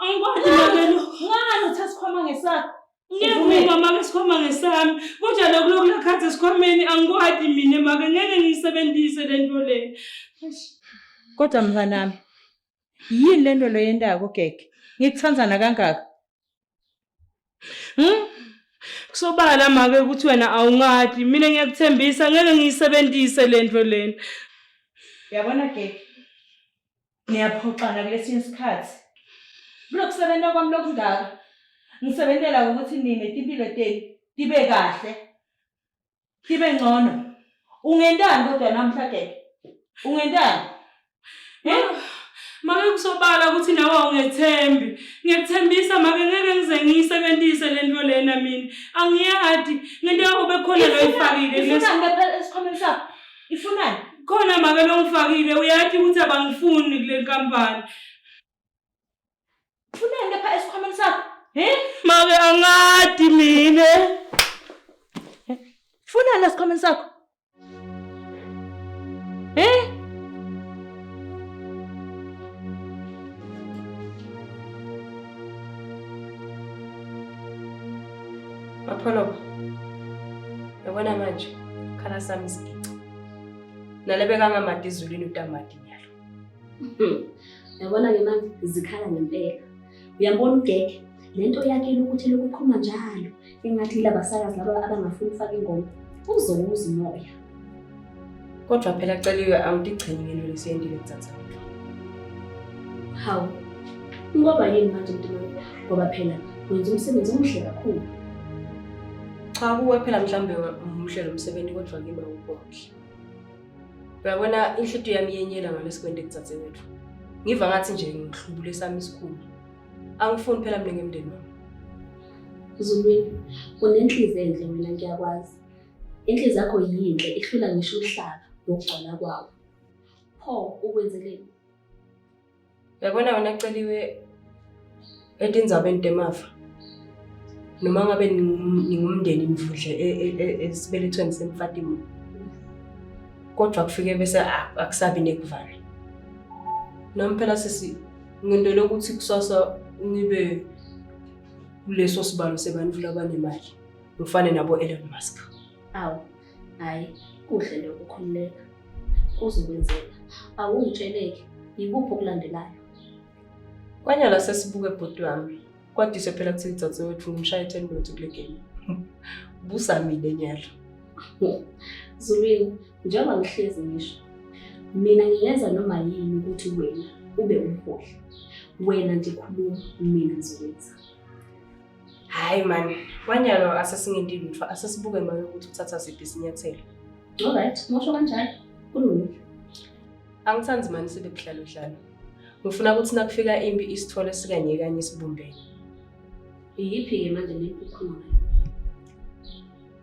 Angikwazi make lo.
Ngani uthatha isikhwama ngesakho?
Ngiyavuma make isikhwama ngesami. Kodwa lokho lakhathi esikhwameni angikwadi mina make ngeke ngiyisebenzise lento le.
Kodwa mnganami yini lento lo yendako gege? Ngikuthandzana kangaka.
Kusobala make ukuthi wena awungadi mina ngiyakuthembisa ngeke ngiyisebenzise lento lena.
Uyabona gege? Ngiyaphoxana kulesinye isikhathi. Kulokusebenza kwami lokungaka. Ngisebenzela ukuthi nini impilo teni tibe kahle. Tibe ngcono. Ungendani kodwa namhla gege? Ungendani?
Make kusobala ukuthi nawe awungethembi. Ngiyakuthembisa make ngeke ngize ngiyisebenzise lento lena mina. Angiyadi ngento yakho bekhona lo ifakile.
Ifuna ngempela esikhomeni sakho. Ifunani?
Khona make lo ngifakile uyathi ukuthi abangifuni kule nkampani.
Ufuna ngempela esikhomeni sakho?
Make angadi mina.
Funa la esikhomeni sakho?
Mapholoba. Yabona manje khala sami isigici. Nalebeka ngamadi izulwini utamati nyalo.
Yabona ke manje zikhala ngempela. Uyambona ugege lento yakhe ukuthi lokuqhuma njalo engathi labasakazi laba abangafuni ufaka ingoma uzowuza umoya.
Kodwa phela celiwe awudigcini ngento lesiyendile kutsatsa.
Hawu. Ngoba yini manje mntomami? Ngoba phela wenza umsebenzi omuhle kakhulu.
Cha kuwe phela mhlambe umhle lo msebenzi kodwa kimi awubohle. Uyabona inhliziyo yami yenyela ngalesikwende kutsatse wethu. Ngiva ngathi nje ngihlubule sami isikhulu. Angifuni phela mina ngemndeni wami.
Uzulwini unenhliziyo enhle mina ngiyakwazi. Inhliziyo yakho yinhle ihlula ngisho uhlaba lokugcwala kwawo. Pho ukwenzeleni?
Uyabona wena celiwe etindzabeni temafa. Noma ngabe ningumndeni mfudle esibelethweni semfatima. Kodwa kufike bese akusabi nekuvala. Noma phela sisi ngindele ukuthi kusasa ngibe kuleso sibalo sebantu labanemali. Ufane nabo Elon Musk.
Awu.
Hhayi, kuhle nje ukukhululeka. Kuzokwenzeka. Awungitsheleke, yikuphi okulandelayo?
Kwanyala sesibuke ebhodi wami. Kwadise phela kuthi dzadzewethu ngimshaye 10 minutes kule game. Busamile nyalo.
Zulwini, njengoba ngihlezi ngisho, mina ngingenza noma yini ukuthi wena ube umholi. Wena nje khuluma, mina ngizokwenza.
Hayi man, kwanyalo asesingentile lutho, asesibuke manje ukuthi uthatha ziphi isinyathelo.
Alright, ngisho kanjalo. Kulungile.
Angithandi manje sibe kuhlalo hlalo. Ngifuna ukuthi nakufika impi isithole sikanye kanye sibumbene.
Iyiphi-ke manje le ikhona?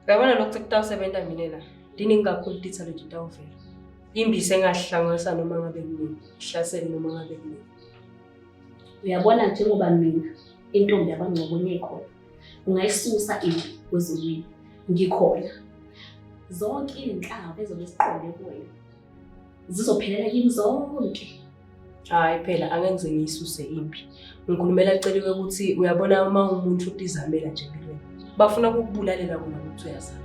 Ngabona lokhu sekutawusebenza mina la. Dini kakhulu ditha le ditawuvela. Imbi sengahlanganisa noma ngabe kunini, ihlasele noma ngabe kunini.
Uyabona njengoba mina intombi yabangcobonye ikhona. Ungayisusa impi kwezolwini. Ngikhona. Zonke izinhlanga ezobe siqonde kuwena zizophelela kimi zonke.
Hayi phela angenze ngiyisuse impi. Ngikhulumela eceliwe ukuthi uyabona uma umuntu utizamela nje empilweni. Bafuna ukukubulalela kona ukuthi uyazama.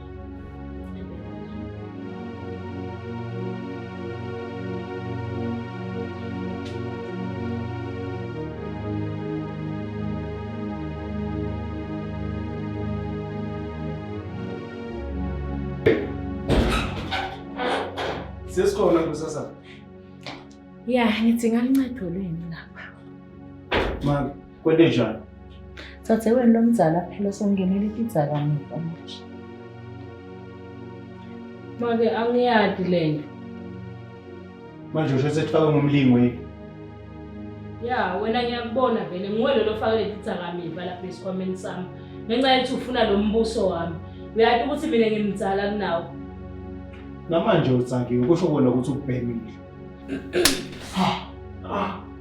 Sesikhona kusasa.
Ya, ngidinga uncedo lwenu lapha.
Mama, kwente njani?
Dzadzewenu lomdzala phela songenele tidzakamiva manje.
Make angiyadi lento.
Manje usho sethifaka ngomlingo yini?
Ya, wena ngiyakubona vele nguwe lo ofake lezi dzidzakamiva lapha esikhwameni sami. Ngenxa yokuthi ufuna lo mbuso wami. Uyathi ukuthi mina ngimdzala kunawo.
Namanje utsangiwe kusho kona ukuthi ubhemile.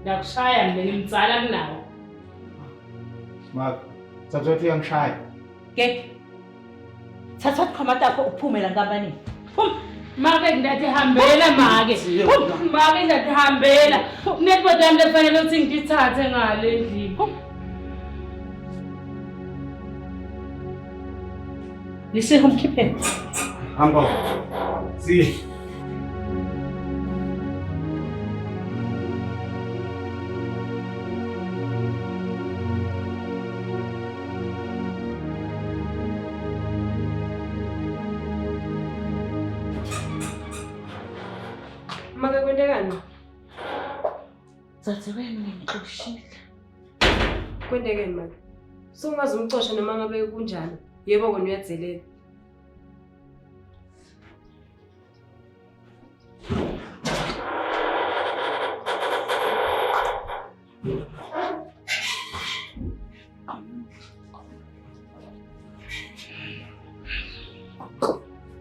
Ndakushaya mina ngimdzala kunawo.
Mama, dzadzewethu uyangishaya.
Ke. Thatha iqhamuka lakho uphume la nkampanini.
Make ndathi hambela make. Make ndathi hambela. Network yami lefanele ukuthi ngithathe ngale endlini.
Lisiho mkhiphe.
Hamba. Si.
Make kwendekani?
Dzadzewenu ngixoshile.
Kwendekeni manje. Sungaze umcosha noma ngabe kunjani. Yebo kona uyadzelela.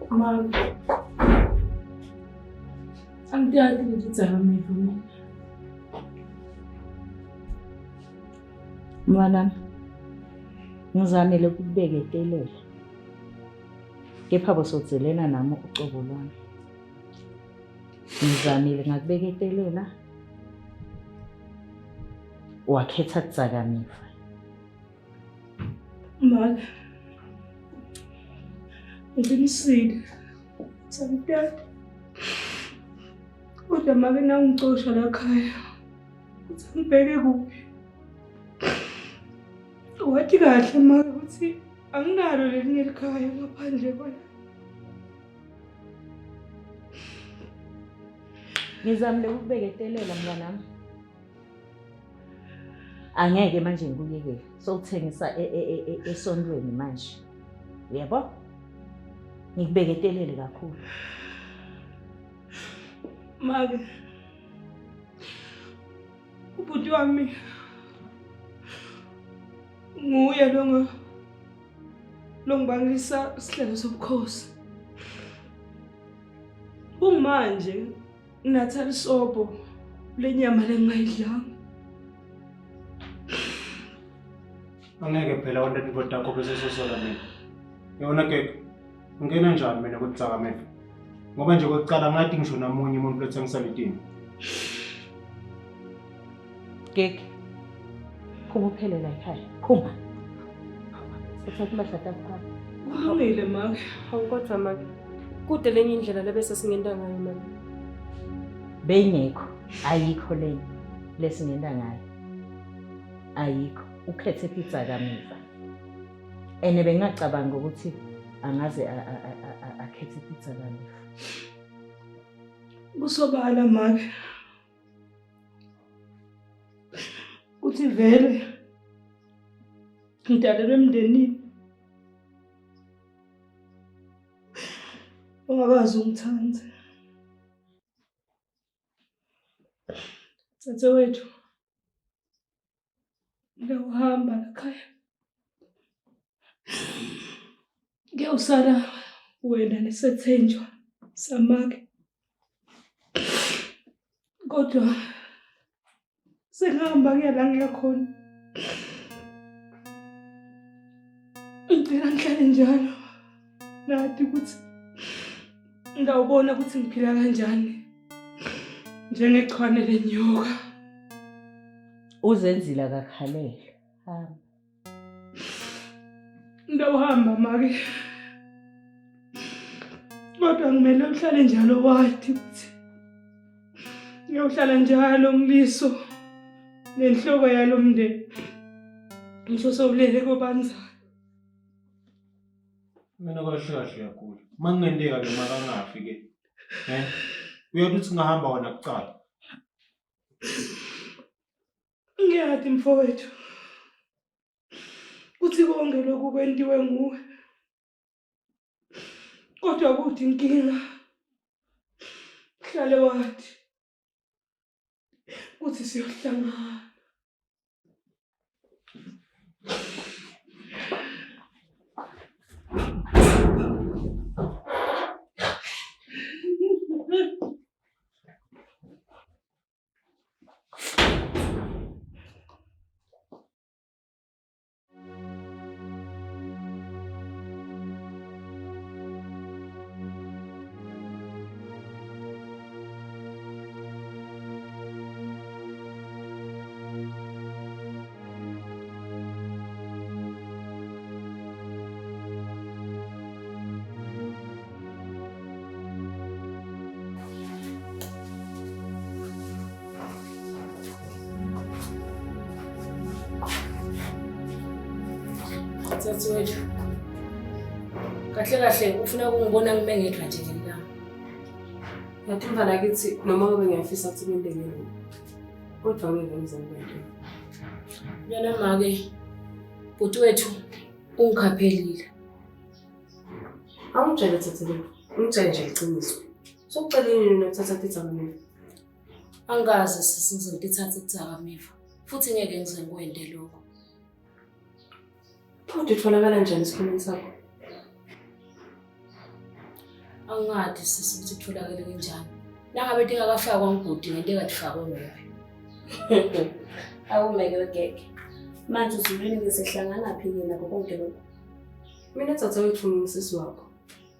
Mama. Angiyadi ngidzakamiva mina.
Mwana, ngizamile ukubeketelela. Kepha bosodzelela nami ucobo lwami. Ngizamile ngakubeketelela. Wakhetha kudzakamiva.
Mama. Ngiqinisile. Sangithatha. Kodwa make nangicosha la khaya. Uthi ngibheke kuphi? Wathi kahle make ukuthi anginalo lelinye ikhaya ngaphandle kwala.
Ngizamile ukubeketelela mnganami. Angeke manje ngikuyekele. Sokuthengisa esondweni manje. Uyabo? Ngikubeketelele kakhulu.
Make. Ubhuti wami nguye longibangisa isihlalo sobukhosi. Manje nginathanda isobho lenyama lengayidlanga.
Angeke phela wonke indoda yakho bese sosola mina. Yona ke ngena njani mina kudzakameva? Ngoba nje kokucala ngathi ngisho namunye umuntu lotshengisa letini.
Keke. Phuma uphelela ekhaya. Phuma. Uthatha impahla takho.
Kulungile make.
Awukodwa make. kude lenye indlela lebese singenda ngayo mama.
Beyingekho, ayikho lesingenda ngayo. Ayikho, ukhethe pizza kamuva. Ene bengacabanga ukuthi angaze akhethe pizza kamuva.
Kusobala make. Uthi vele ngidalelwe emndenini ongakazi ungithande. Dzadzewethu, ngiyahamba lakhaya. Ngiyosala wena nesethenjwa samake. Kodwa sengihamba kuya la ngiyakhona. Ngicela ngihlale njalo. Nathi ukuthi ngawubona ukuthi ngiphila kanjani. Njengechwane lenyoka.
Uzenzile akakhalele. Hamba.
Ngawuhamba make. Kodwa ngimele uhlale njalo wathi ukuthi ngiyohlala njalo ngiliso nenhloko yalo mndeni. Ngisho sobulele kobanza.
Mina kahle kahle kakhulu. Mangingenteka ke makangafi ke. Uyathi uthi ngahamba wona kucala.
Ngiyathi mfowethu. Kuthi konke lokhu kwentiwe nguwe. Kodwa kuthi inkinga. Hlale wathi. Kuthi siyohlangana. Dzadzewethu, kahle kahle ufuna ukungibona ngime ngedwa nje ngelanga.
Yathi mfana kithi noma kube ngiyafisa ukuthi kwindengeni. Kodwa ngeke ngizenze.
Yana make, bhuti wethu ungikhaphelile.
Awungitshele Dzadzewethu, ungitshele nje iqiniso. Sokucela yini nokuthatha pizza
Angazi sizotithatha idzakamiva. Futhi ngeke ngize ngikwende lokho.
Kodwa utholakala njani esikhumeni sakho?
Angathi sisuthi kutholakala kanjani. Nangabe tingakafakwa ngibhudi ngento engatifakwe ngayo.
Awumeke wegeke. Manje uzulwini ngisehlangana phi yena konke lokho?
Mina Dzadzewethu ngumsisi wakho.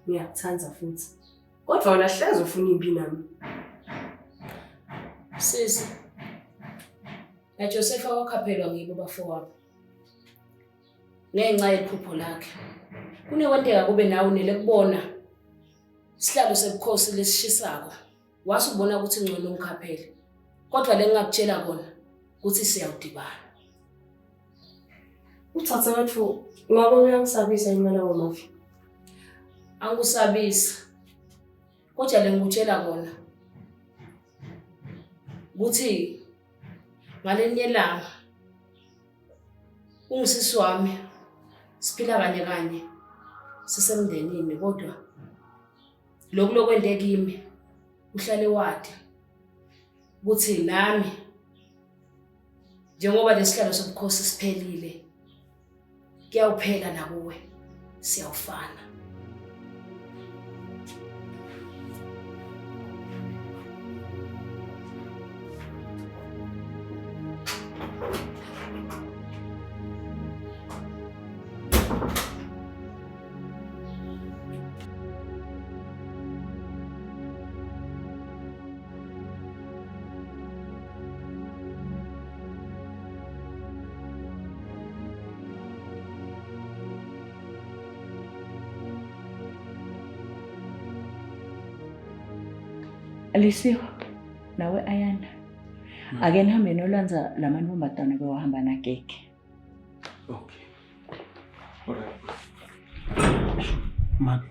Ngiyakuthanda futhi. Kodwa wena hleze ufuna impi nami.
Sisi. Joseph wakhaphelwa ngibo bafowabo. Ngenxa yephupho lakhe. Kunekwenteka kube nawe unele kubona isihlalo sebukhosi lesishisako. Wasubona ukuthi ngcono ungikhaphele. Kodwa lengingakutshela kona ukuthi siyawudibana.
Dzadzewethu, ngabe uyangisabisa imali womafi?
Angikusabisa. Kodwa lengikutshela kona ukuthi ngalenye ilanga ungisisi wami siphila kanye kanye sisemndenini kodwa lokho lokwente kimi uhlale wathi ukuthi nami njengoba lesihlalo sobukhosi siphelile kuyawuphela nakuwe siyawufana.
Lisiwe nawe Ayana. Ake nihambe nolanza lamantombazane bewahamba nagege.
Okay. Alright. Ma.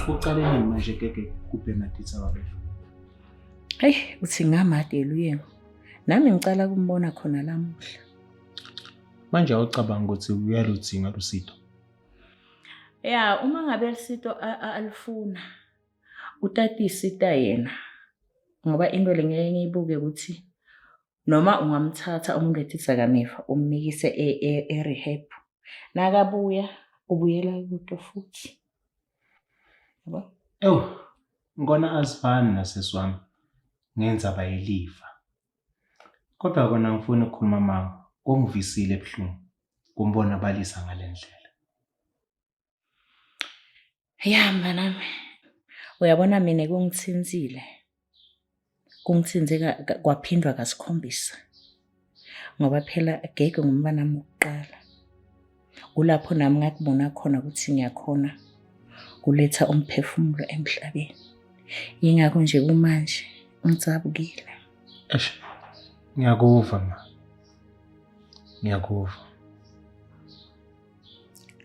Uqale nini manje gege kuBernadette wabefo?
Hey, uthi ngamade luyengo. Nami ngicala kumbona khona lamuhla.
Manje awucabanga ukuthi uyaludzinga lusito?
Ya, uma ngabe lisito alifuna utati isita yena. Ngoba into lengeke ngiyibuke ukuthi noma ungamthatha umuntu ethidzakamiva umnikise rehab. Nakabuya ubuyela kuto futhi. Yabo?
Ngona asifani naseswami. Ngenza bayiliva. Kodwa kona ngifuna ukukhuluma mama, kongivisile ebuhlungu. Kumbona balisa ngalendlela.
Ya mntanami. Uyabona mina kungithinzile. Kungithinze kwaphindwa kasikhombisa. Ngoba phela gege ngumntwana wami wokuqala. Kulapho nami ngakubona khona ukuthi ngiyakhona kuletha umphefumulo emhlabeni. Yingakho nje kumanje ngicabukile.
Ngiyakuva ma. Ngiyakuva.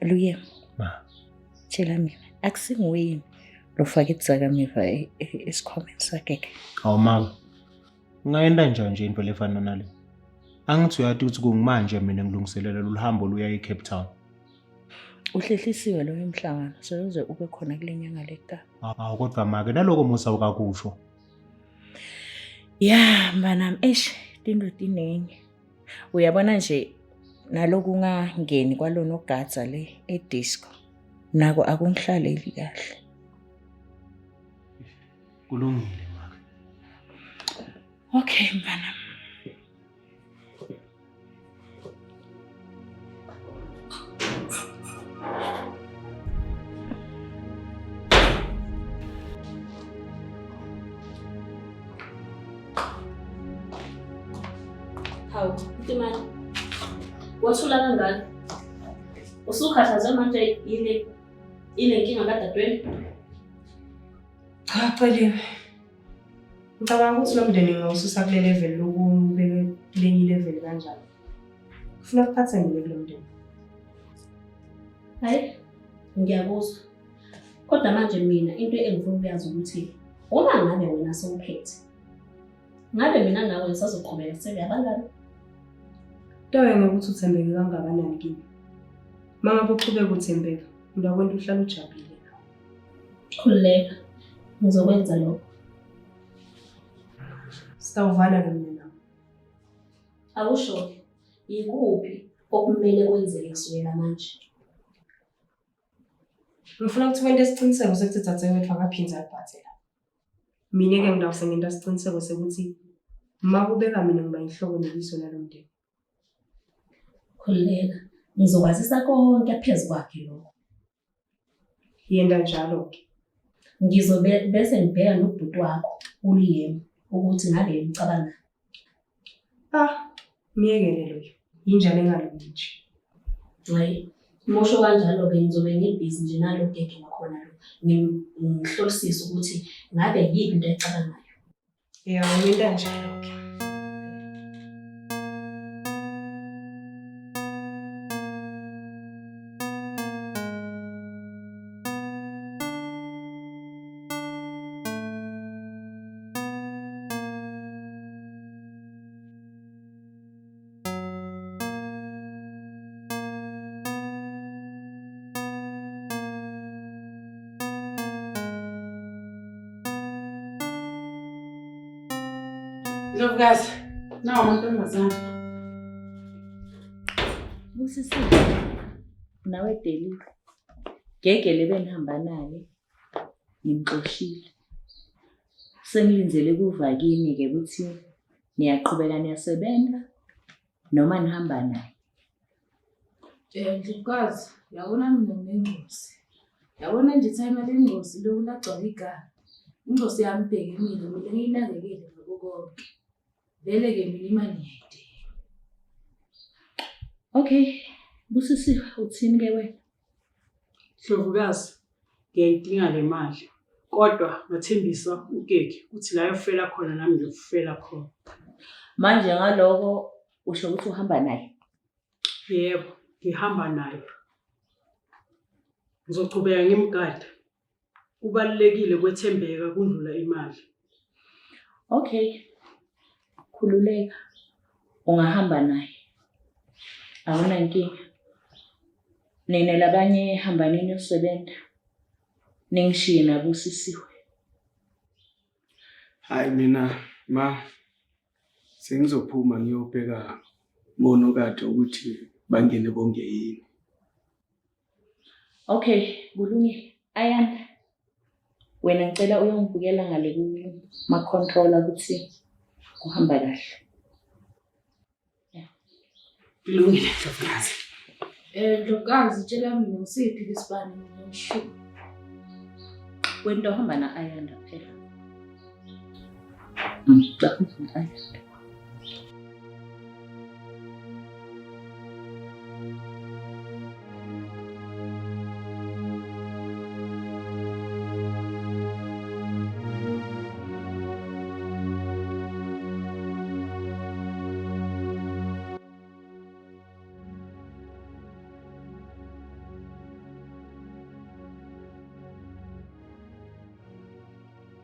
Luye.
Ma.
Tshela mina akusinguweni lofaka idzakamiva esikhwameni sakhe.
Awu mama. Ungayenda nje into lefana nale. Angithi uyathi ukuthi kungimanje mina ngilungiselela luhambo luya eCape Town.
Uhlehlisiwe lo emhlangano soze ube khona kule nyanga lekapa.
Hawu kodwa make naloko musa ukakusho.
Ya mntanami into tinengi. Uyabona nje naloku ungangeni kwalona ogadza le edisco. Nako akungihlaleli kahle.
Kulungile mama.
Okay mntanami.
Hawu, Ntimane. Wathula kangaka? Usukhathazwe manje ile nkinga kadadweni?
Cha Xoliwe. Ngicabanga ukuthi lo mndeni ngawususa kule level lokumbeke kulenye level kanjalo. Kufuna ukuphatha ngile kulo mndeni.
Hayi, ngiyabuzwa. Kodwa manje mina into engifuna ukuyazi ukuthi uma ngabe wena sewuphethe. Ngabe mina nawe ngisazoqhubeka sebe abangani?
Ntoye ngokuthi uthembeke kangakanani kimi. Mangabe uqhubeka uthembeka, ngiyakwenda uhlala ujabulile.
Khululeka. Ngizokwenza lokho.
Sitawuvana mina.
Awusho yikuphi okumele kwenzeke kusukela manje?
Ngifuna ukuthi wena isiqiniseko sokuthi Dzadzewethu akaphindza akubhathela. Mina ke ngidawuse ngenta isiqiniseko sokuthi makubeka mina ngiba inhloko nebizo lalomndeni.
Khululeka. Ngizokwazisa konke phezu kwakhe lokho.
Yenda njalo ke.
Ngizobe bese ngibheka nobhuti wakho uLiyemu ukuthi ngabe ngicabanga.
Miyekele loyo. Injalo engalungi nje.
Hayi, mosho kanjalo ke ngizobe ngibhizi nje nalo gege ngakhona lo. Ngihlolisisa ukuthi ngabe yini into ecabangayo.
Yeah, yenda njalo ke.
Ndlovukazi, nawo amantombazane.
Busisi. Nawe Deli. Gege lebe nihamba naye. Ngimxoshile. Sengilinzele kuvakini ke ukuthi niyaqhubeka niyasebenza noma nihamba naye.
Ndlovukazi, yabona mina nginengozi. Yabona nje time lengozi lokulagcwala igama. Ingozi yami bheke mina ngiyinakekele ngakho konke. Vele ke mina imali ngiyayidinga.
Okay, Busisi uthini ke wena?
Ndlovukazi, ngiyayidinga le mali Kodwa ngathembisa ukeke ukuthi la yofela khona nami ngiyofela khona.
Manje ngaloko usho ukuthi uhamba naye?
Yebo, ngihamba naye. Ngizochubeka ngimgade. Kubalulekile kwethembeka kundlula imali.
Okay. Khululeka. Ungahamba naye. Awunankinga. Nina labanye hamba nini usebenza. Ningishiye nabusisiwe.
Hayi mina ma sengizophuma ngiyobheka monokade ukuthi bangene bonke yini.
Okay, kulungile. Ayanda. Wena ngicela uyongibukela ngale kuma controller ukuthi kuhamba kahle.
Kulungile Ndlovukazi.
Ndlovukazi tshela mina usiphi lesibani ngisho.
Wena uhamba na Ayanda phela. Ayanda.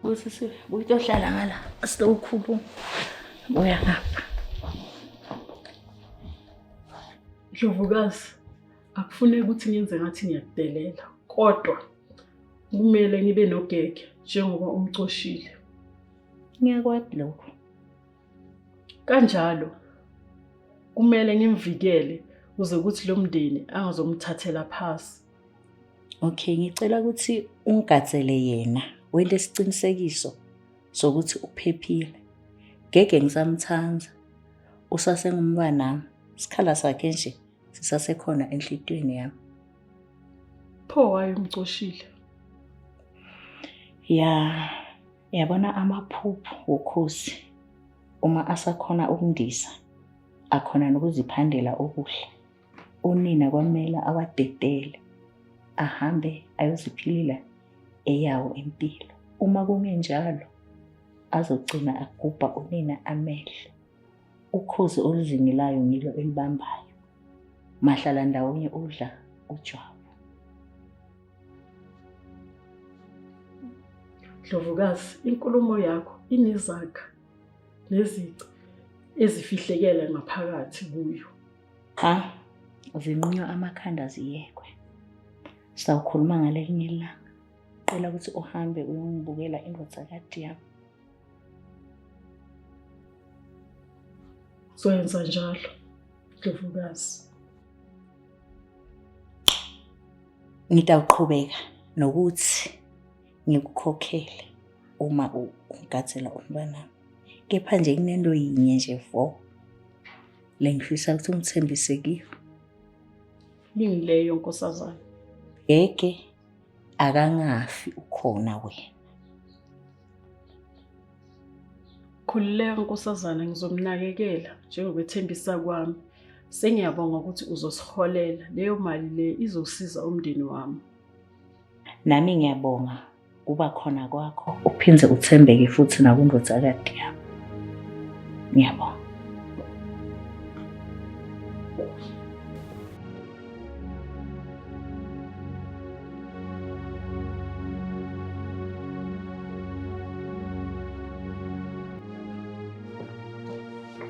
Usisiwe, uyohlala ngala. Asitokhuluma. Buya ngapha.
Ndlovukazi, akufuneki ukuthi ngenze ngathi ngiyakudelela, kodwa kumele ngibe nogege njengoba umcoshile.
Ngiyakwadi lokho.
Kanjalo kumele ngimvikele uze ukuthi lo mndeni angazomthathela phasi.
Okay, ngicela ukuthi ungigatsele yena. Wente isicinisekiso sokuthi uphephile. Ngeke ngisamthanza. Usasengumntwana nami. Isikhala sakhe nje sisasekhona enhlitweni yami.
Pho waye umcoshile.
Yabona amaphupho wokhozi uma asakhona ukundisa akhona nokuziphandela okuhle. Unina kwamela awadedele ahambe ayoziphilila eyawo impilo. Uma kungenjalo azogcina agubha unina amehlo. Ukhozi oluzingilayo ngilo elibambayo. Mahlala ndawonye udla ujwabu.
Ndlovukazi, inkulumo yakho inezakha nezici ezifihlekela ngaphakathi kuyo.
Zinqunywa amakhanda ziyekwe. Sawukhuluma ngalelinye ilanga. Cela ukuthi uhambe uyongibukela indodakazi yami.
Soyenza njalo, Ndlovukazi.
Ngitawuqhubeka nokuthi ngikukhokhele uma ungigatsela umntwana. Kepha nje kunento yinye nje lengifisa ukuthi ungithembise kiyo.
Lingileyo nkosazana.
Ngeke akangafi ukhona wena.
Khululeka nkosazana, ngizomnakekela njengokwethembisa kwami. Sengiyabonga ukuthi uzosiholela leyo mali le izosiza umndeni wami.
Nami ngiyabonga kuba khona kwakho uphindze uthembeke futhi nakundodakazi yami. Ngiyabonga.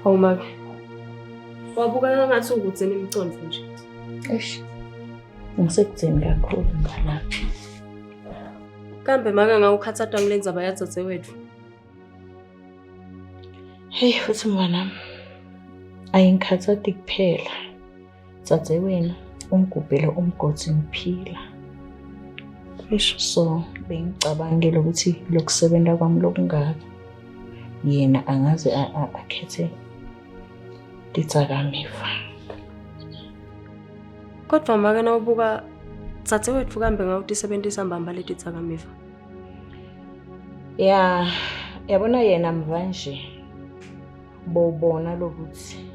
Awumake. Wabuka ngathi ukutheni imicondvo nje.
Ngisekutheni kakhulu ngalapha.
Kambe maka ngawukhathata ngilenza bayadzadze wethu.
Hey futhi mwana. Ayingikhathati kuphela. Dzadze wena ungigubhele umgodi ngiphila. So bengicabangile ukuthi lokusebenza kwami lokungaka yena angaze akhethe Titsakamiva.
Kodwa maka nawubuka dzadze wethu kambe ngawutisebentisa mbamba leti Titsakamiva.
Yabona yena mvanje bobona lokuthi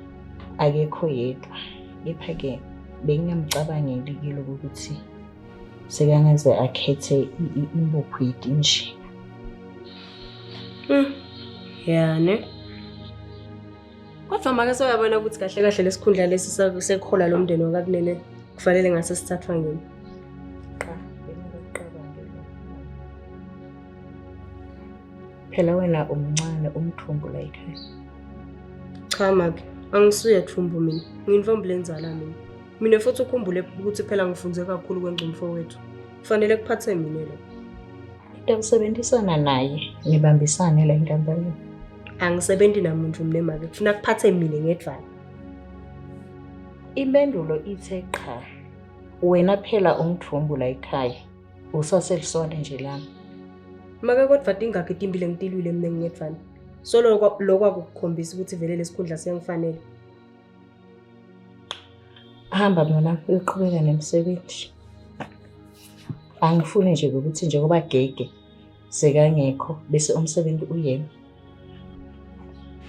akekho yedwa. Kepha ke bengingamcabangeli ukuthi sekangeze akhethe impuphu yedinji.
Yani. Kodwa make soyabona ukuthi kahle kahle lesikhundla lesi sekuhola lo mndeni wakakunene kufanele ngase sithathwa ngini.
Phela wena umncane umthumbu la ekhaya.
Cha make, angisuye thumbu mina. Ngiyintombi lenzala mina. Mina futhi ukhumbule ukuthi phela ngifunze kakhulu kwengcumfo wethu. Kufanele kuphathe mina lo.
Ngiyakusebenzisana naye, ngibambisane la enkampanini.
Angisebenzi namuntu mina make, kufuna kuphathe mina ngedvala.
Impendulo ithe cha. Wena phela umthumbu la ekhaya. Usaselisona nje lami.
Make kodwa ingakho itimbile ngitilwile mina ngedvala. Solo lokho akukhombisa ukuthi vele lesikhundla siyangifanele.
Hamba mina uyoqhubeka nemsebenzi. Angifuni nje ukuthi njengoba gege sekangekho bese umsebenzi uyena.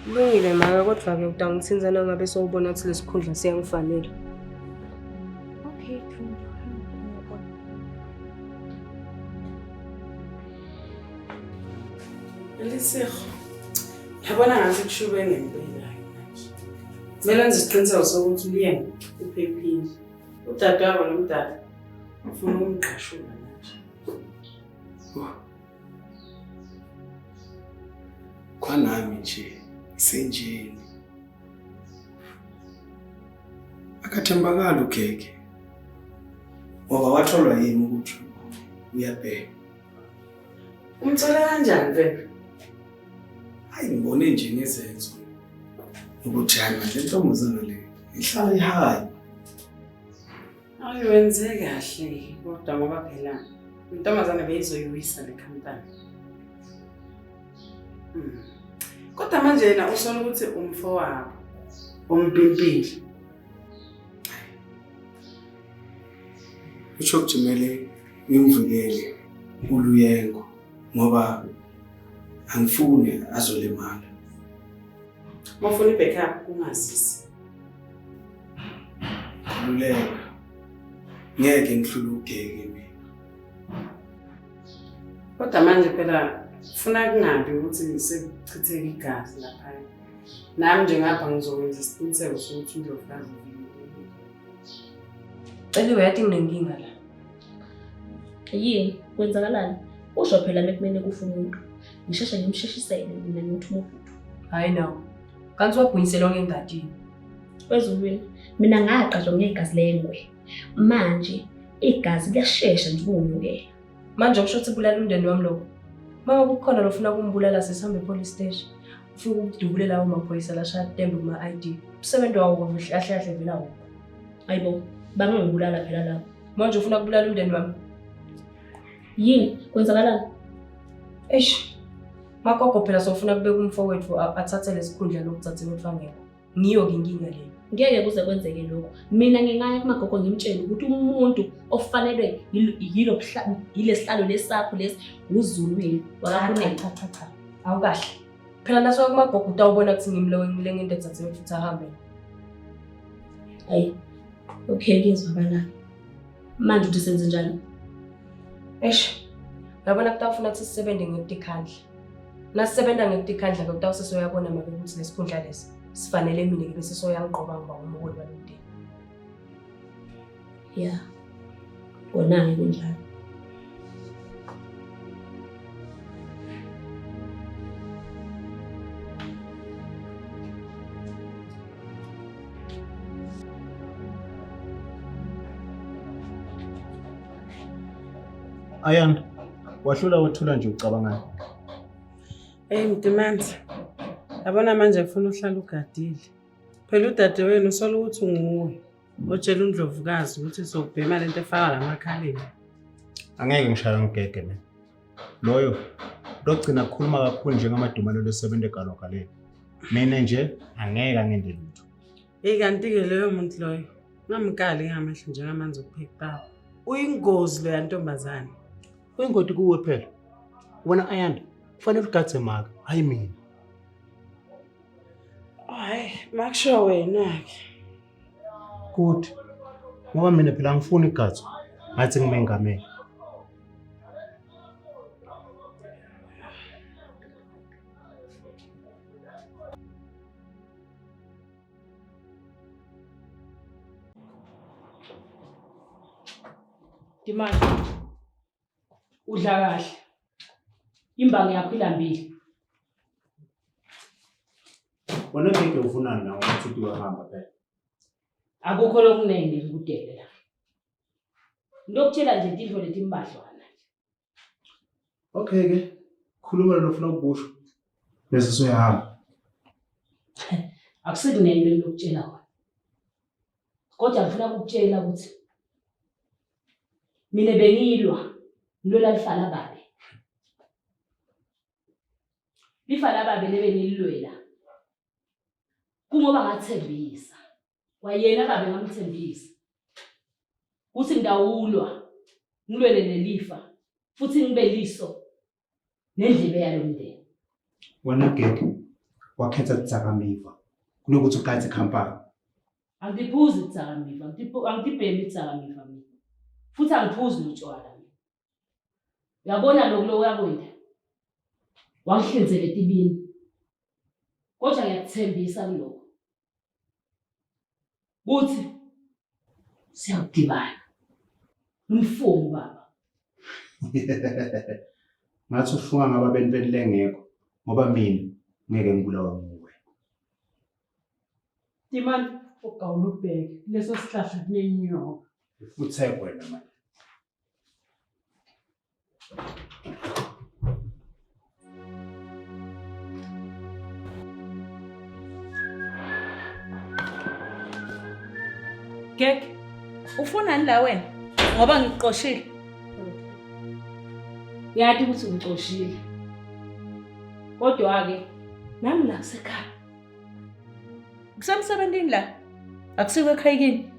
Lungile maka kodwa ke utangithinzana ngabe sowubona ukuthi lesikhundla siyangifanele.
Okay,
Elisego. Yabona ngathi kushube ngempela manje. Kumele ngenze isiqiniseko sokuthi uyena uphephile. Udade wabo nomdala ufuna ukumqashula manje.
Kwanami nje senjeni. Akathembakala ugege. Ngoba watholwa yini ukuthi uyabheka.
Umthola kanjani vele?
Hayi ngibone nje ngezenzo. Ukuthi hayi manje intombazana le ihlala ihayi.
Ayiwenze kahle kodwa ngoba phela intombazana beyizoyiwisa le company. Kodwa manje yena usola ukuthi umfo wabo umpimpili.
Usho ukuthi kumele ngimvikele uLuyengo ngoba angifuni azolimala.
Mafuna ibackup kungazisi.
Luleka. Ngeke ngihlule ugege mina.
Kodwa manje phela ufuna kungabi ukuthi sekuchitheka igazi lapha. Nami nje ngapha ngizokwenza isiqiniseko sokuthi uNdlovukazi uvikelekile.
Celiwe yathi nginenkinga la.
Yini kwenzakalani? Usho phela mekumele kufa umuntu. Ngisheshe ngimsheshisele mina ngithuma ubhutu.
Hayi nawo. Kanti wabhunyisela ngengadini.
Wezulwini mina ngaqashwa ngegazi lengwe. Manje igazi liyashesha nje ukunyukela.
Manje usho ukuthi bulala umndeni wami lokho. Mama kukhona lofuna kumbulala sesihambe police station. Ufika ukudubulela amaphoyisa lashaya tembe kuma ID. Umsebenzi wawo kahle kahle vela wona.
Hayibo, bangangibulala phela lapho.
Manje ufuna kubulala umndeni wami.
Yini kwenzakalani?
Magogo phela sofuna kubeka umfo wethu athathe lesikhundla lokuthatha wethu ngiyo ke inkinga leyo.
Ngeke kuze kwenzeke lokho. Mina ngingaya kumagogo ngimtshela ukuthi umuntu ofanele yilesihlalo lesakho lesi uZulwini wakakhona.
Cha. Awukahle. Phela naso kumagogo utawubona ukuthi ngimlewe ngile ngento ethathe wethu ukuthi ahambe.
Hayi. Okay, ngizwakala. Manje uthi senze njani?
Ngabona kutawufuna ukuthi sisebenze ngekukhandla. Nasisebenza ngekukhandla kutawusesoyabona mabe ukuthi lesikhundla lesi sifanele mina ke bese soyangiqoba ngoba umholi walomdeni.
Yeah. Bonani kunjalo.
Ayanda, wahlula wathula nje ucabangani.
Mdimanzi. Yabona manje ufuna uhlala ugadile. Phela udade wenu usola ukuthi unguwe. Otshela uNdlovukazi ukuthi sokubhema lento efaka lamakhaleni.
Angeke ngishaye ngigege mina. Loyo lokugcina ukukhuluma kakhulu njengamadumane lesebenze galogaleni. Mina nje angeke angende lutho.
Kanti ke leyo muntu loyo ngamkali ngamehlo njengamanzi okuphekpa. Uyingozi lo yantombazane.
Uyingodi kuwe phela. Wena Ayanda kufanele ugathe maka, hayi mina.
Hayi, makusho wena ke.
Good. Ngoba mina phela ngifuna igatho. Ngathi ngimengamela.
Dimani. Udla kahle. Imbangi yakho ilambile.
Wena ngeke ufunani nawe ukuthi uyahamba phela.
Akukho lokunene ngikudele la. Ngiyokutshela nje into leti imbadlwana.
Okay ke. Khuluma lofuna ukusho. Bese suyahamba.
Akusekunene into yokutshela wona. Kodwa ngifuna ukutshela ukuthi mina bengilwa ngilwela lifala babe. Lifala babe lebenilwela. Kungoba ngathembisa. Wayena babe ngamthembisa. Uthi ngidawulwa ngilwele lelifa futhi ngibe liso nendlebe yalomndeni.
Wena ngeke wakhetha Tsakameva kunokuthi uqale ikhampani.
Angiphuzi Tsakameva, angibhemi Tsakameva mina. Futhi angiphuzi utshwala mina. Uyabona lokho uyakwenda. Wangihlinzela etibini. Kodwa ngiyakuthembisa kuloko. Buthi siyadibana. Umfumo baba.
Ngathi ufunga ngaba bentweni lengekho ngoba mina ngeke ngibulawa nguwe.
Dimani ugawula ubheke leso sihlahla kunenyoka.
Uthe wena manje.
Ngeke ufunani la wena ngoba ngikuqoshile.
Yathi ukuthi ngixoshile. Kodwa ke nami la kusekhaya.
Kusemsebenzini la. Akusiko ekhaya kini.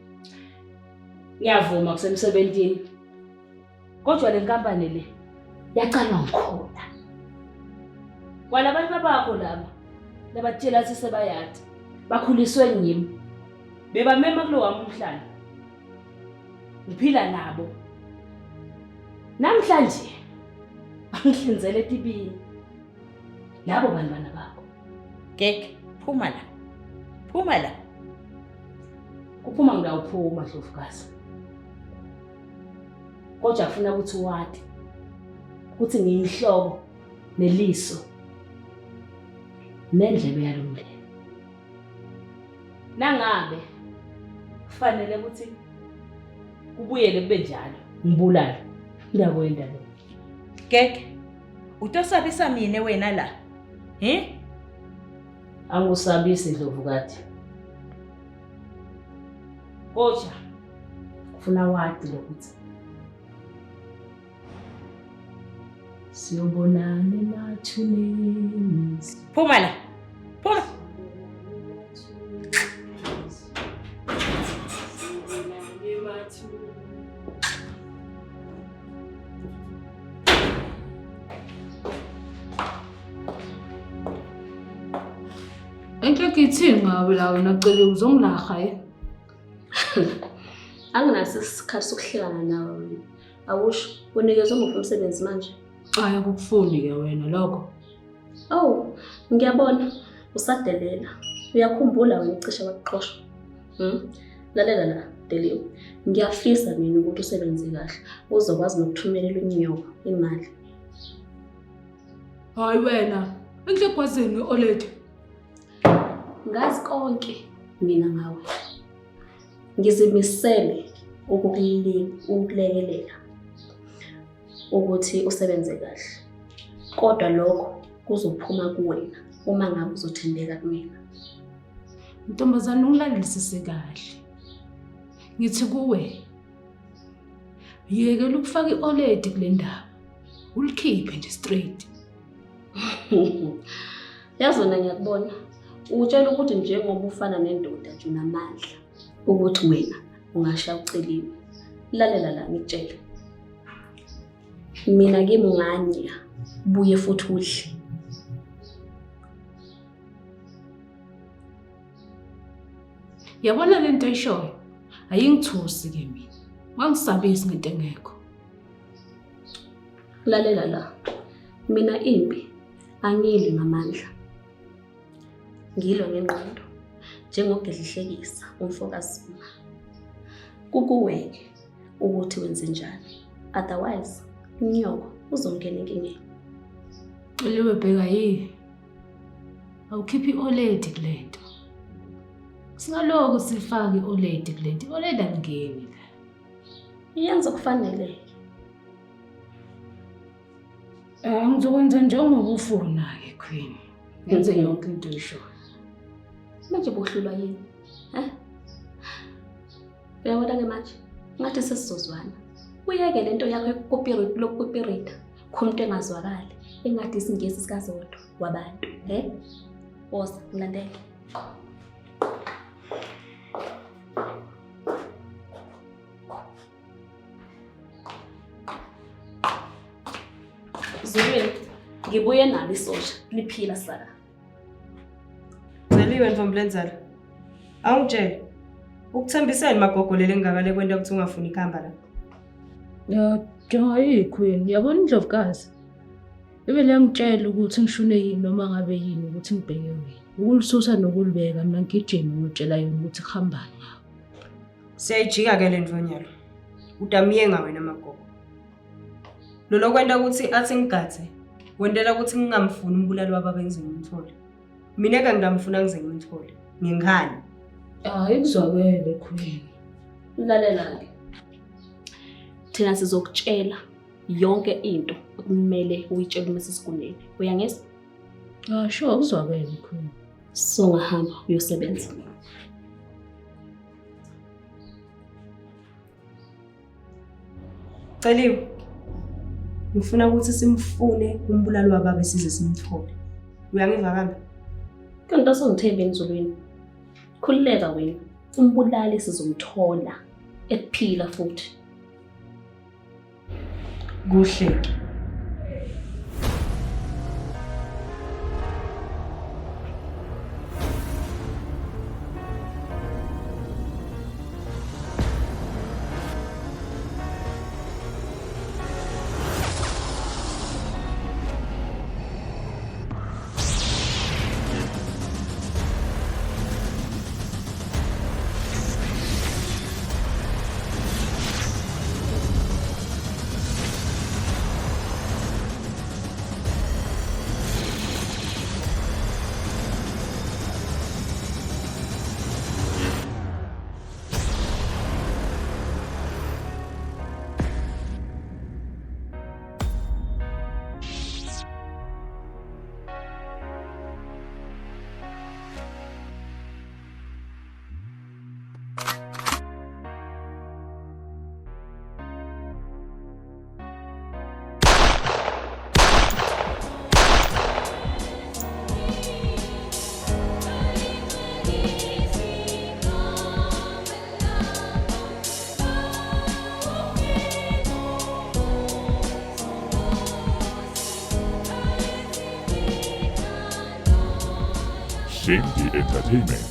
Ngiyavuma kusemsebenzini. Kodwa le nkampani le yaqalwa ngikhoda. Kwalabantu bakho laba labatshela ukuthi sebayati. Bakhuliswe ngimi. Bebamema kulo wami umhlanje. Ngiphila nabo. Namhlanje angihlinzele etibini. Labo bantwana bakho.
Ngeke phuma la. Phuma la.
Kuphuma ngidawuphuma Dlovukazi. Kodwa afuna ukuthi wathi ukuthi ngiyinhloko neliso nendlebe yalomndeni. Nangabe kufanele ukuthi kubuyele kube njalo ngibulala ngiyakwenda lo.
Ngeke utosabisa mina wena la.
Angusabisi Dlovukazi. Kodwa ufuna wathi lokuthi siyobonana emathuneni.
Phuma la. Phuma.
Enhle kithi ngawe la wena cele uzongilaga
Anginaso isikhathi sokuhlekana nawe wena. Awusho unikezwe ngophi umsebenzi manje?
Aya kukufuni ke wena lokho.
Oh, ngiyabona usadelela. Uyakhumbula wena cishe wakuqoshwa. Lalela la, Delio. Ngiyafisa mina ukuthi usebenze kahle. Uzokwazi nokuthumelela uNyoka imali.
Hayi wena, enhle kwazini Oledi.
Ngazi konke mina ngawe. Ngizimisele ukukulekelela ukuthi usebenze kahle. Kodwa lokho kuzophuma kuwena uma ngabe uzothembeka kumina.
Ntombazane ungilalelisise kahle. Ngithi kuwe yekela ukufaka iOledi kule ndaba. Ulikhiphe nje straight.
Yazona ngiyakubona. Utshela ukuthi njengoba ufana nendoda nje unamandla ukuthi wena ungashaya uceliwe. Lalela la ngitshela. Mina kimi unganya buye futhi udle.
Yabona lento ayishoyo ayingithusi ke mina. Wangisabisi ngento engekho.
Lalela la. Mina impi angili ngamandla. Ngilo ngengqondo njengogedlihlekisa umfokazi. Kukuweke ukuthi wenze njani. Otherwise, inyoko uzongena enkingeni.
Lewe bheka yini? Awukhiphi i-oledi kulento. Singaloko sifake i-oledi kulento. I-oledi angeni.
Yenza okufanele.
Ngizokwenza njengoba ufuna-ke Queen. Ngenze yonke into eshoyo.
Manje bohlulwa yini? Uyabona-ke manje, ngathi sesizozwana. Uyeke lento yakho lokupirita, khomntu engazwakali, engathi isingesi sikazodwa wabantu. Woza, ngilandele. Zulwini, ngibuye nalo isosha, liphila saka.
Zeliwe Mvomblenzala. Awungitshela. Ukuthembiseni magogo leli engakale kwenta ukuthi ungafuni ikhamba la.
Njenga yiQueen, yabona indlovukazi. Ibele ngitshela ukuthi ngishune yini noma ngabe yini ukuthi ngibheke wena. Ukulisusa nokulibeka mina ngigijima ngitshela yona ukuthi khambani ngawo.
Siyayijika ke le ndvonyalo. Udamiyenga wena magogo. Lolo kwenta ukuthi athi ngigathe, wendela ukuthi ngingamfuni umbulali wababa enze ngimthole. Mina ke ngidamfuna ngize ngimthole. Ngingani?
Ikuzwakele Queen.
Lalela-ke. Thina sizokutshela yonke into okumele uyitshele uma sesiguneni. Uyangizwa?
Sure, kuzwakele Queen.
So ngahamba uyosebenza.
Celiwe. Ngifuna ukuthi simfune umbulali wababa size simthole. Uyangiva kambe?
Kanti asongithembe Emzulwini. Khulileka wena. Umbulali sizomthola ephila futhi.
Kuhle.
Shingi Entertainment,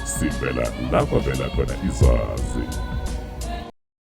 sivela la kwavela khona izazi.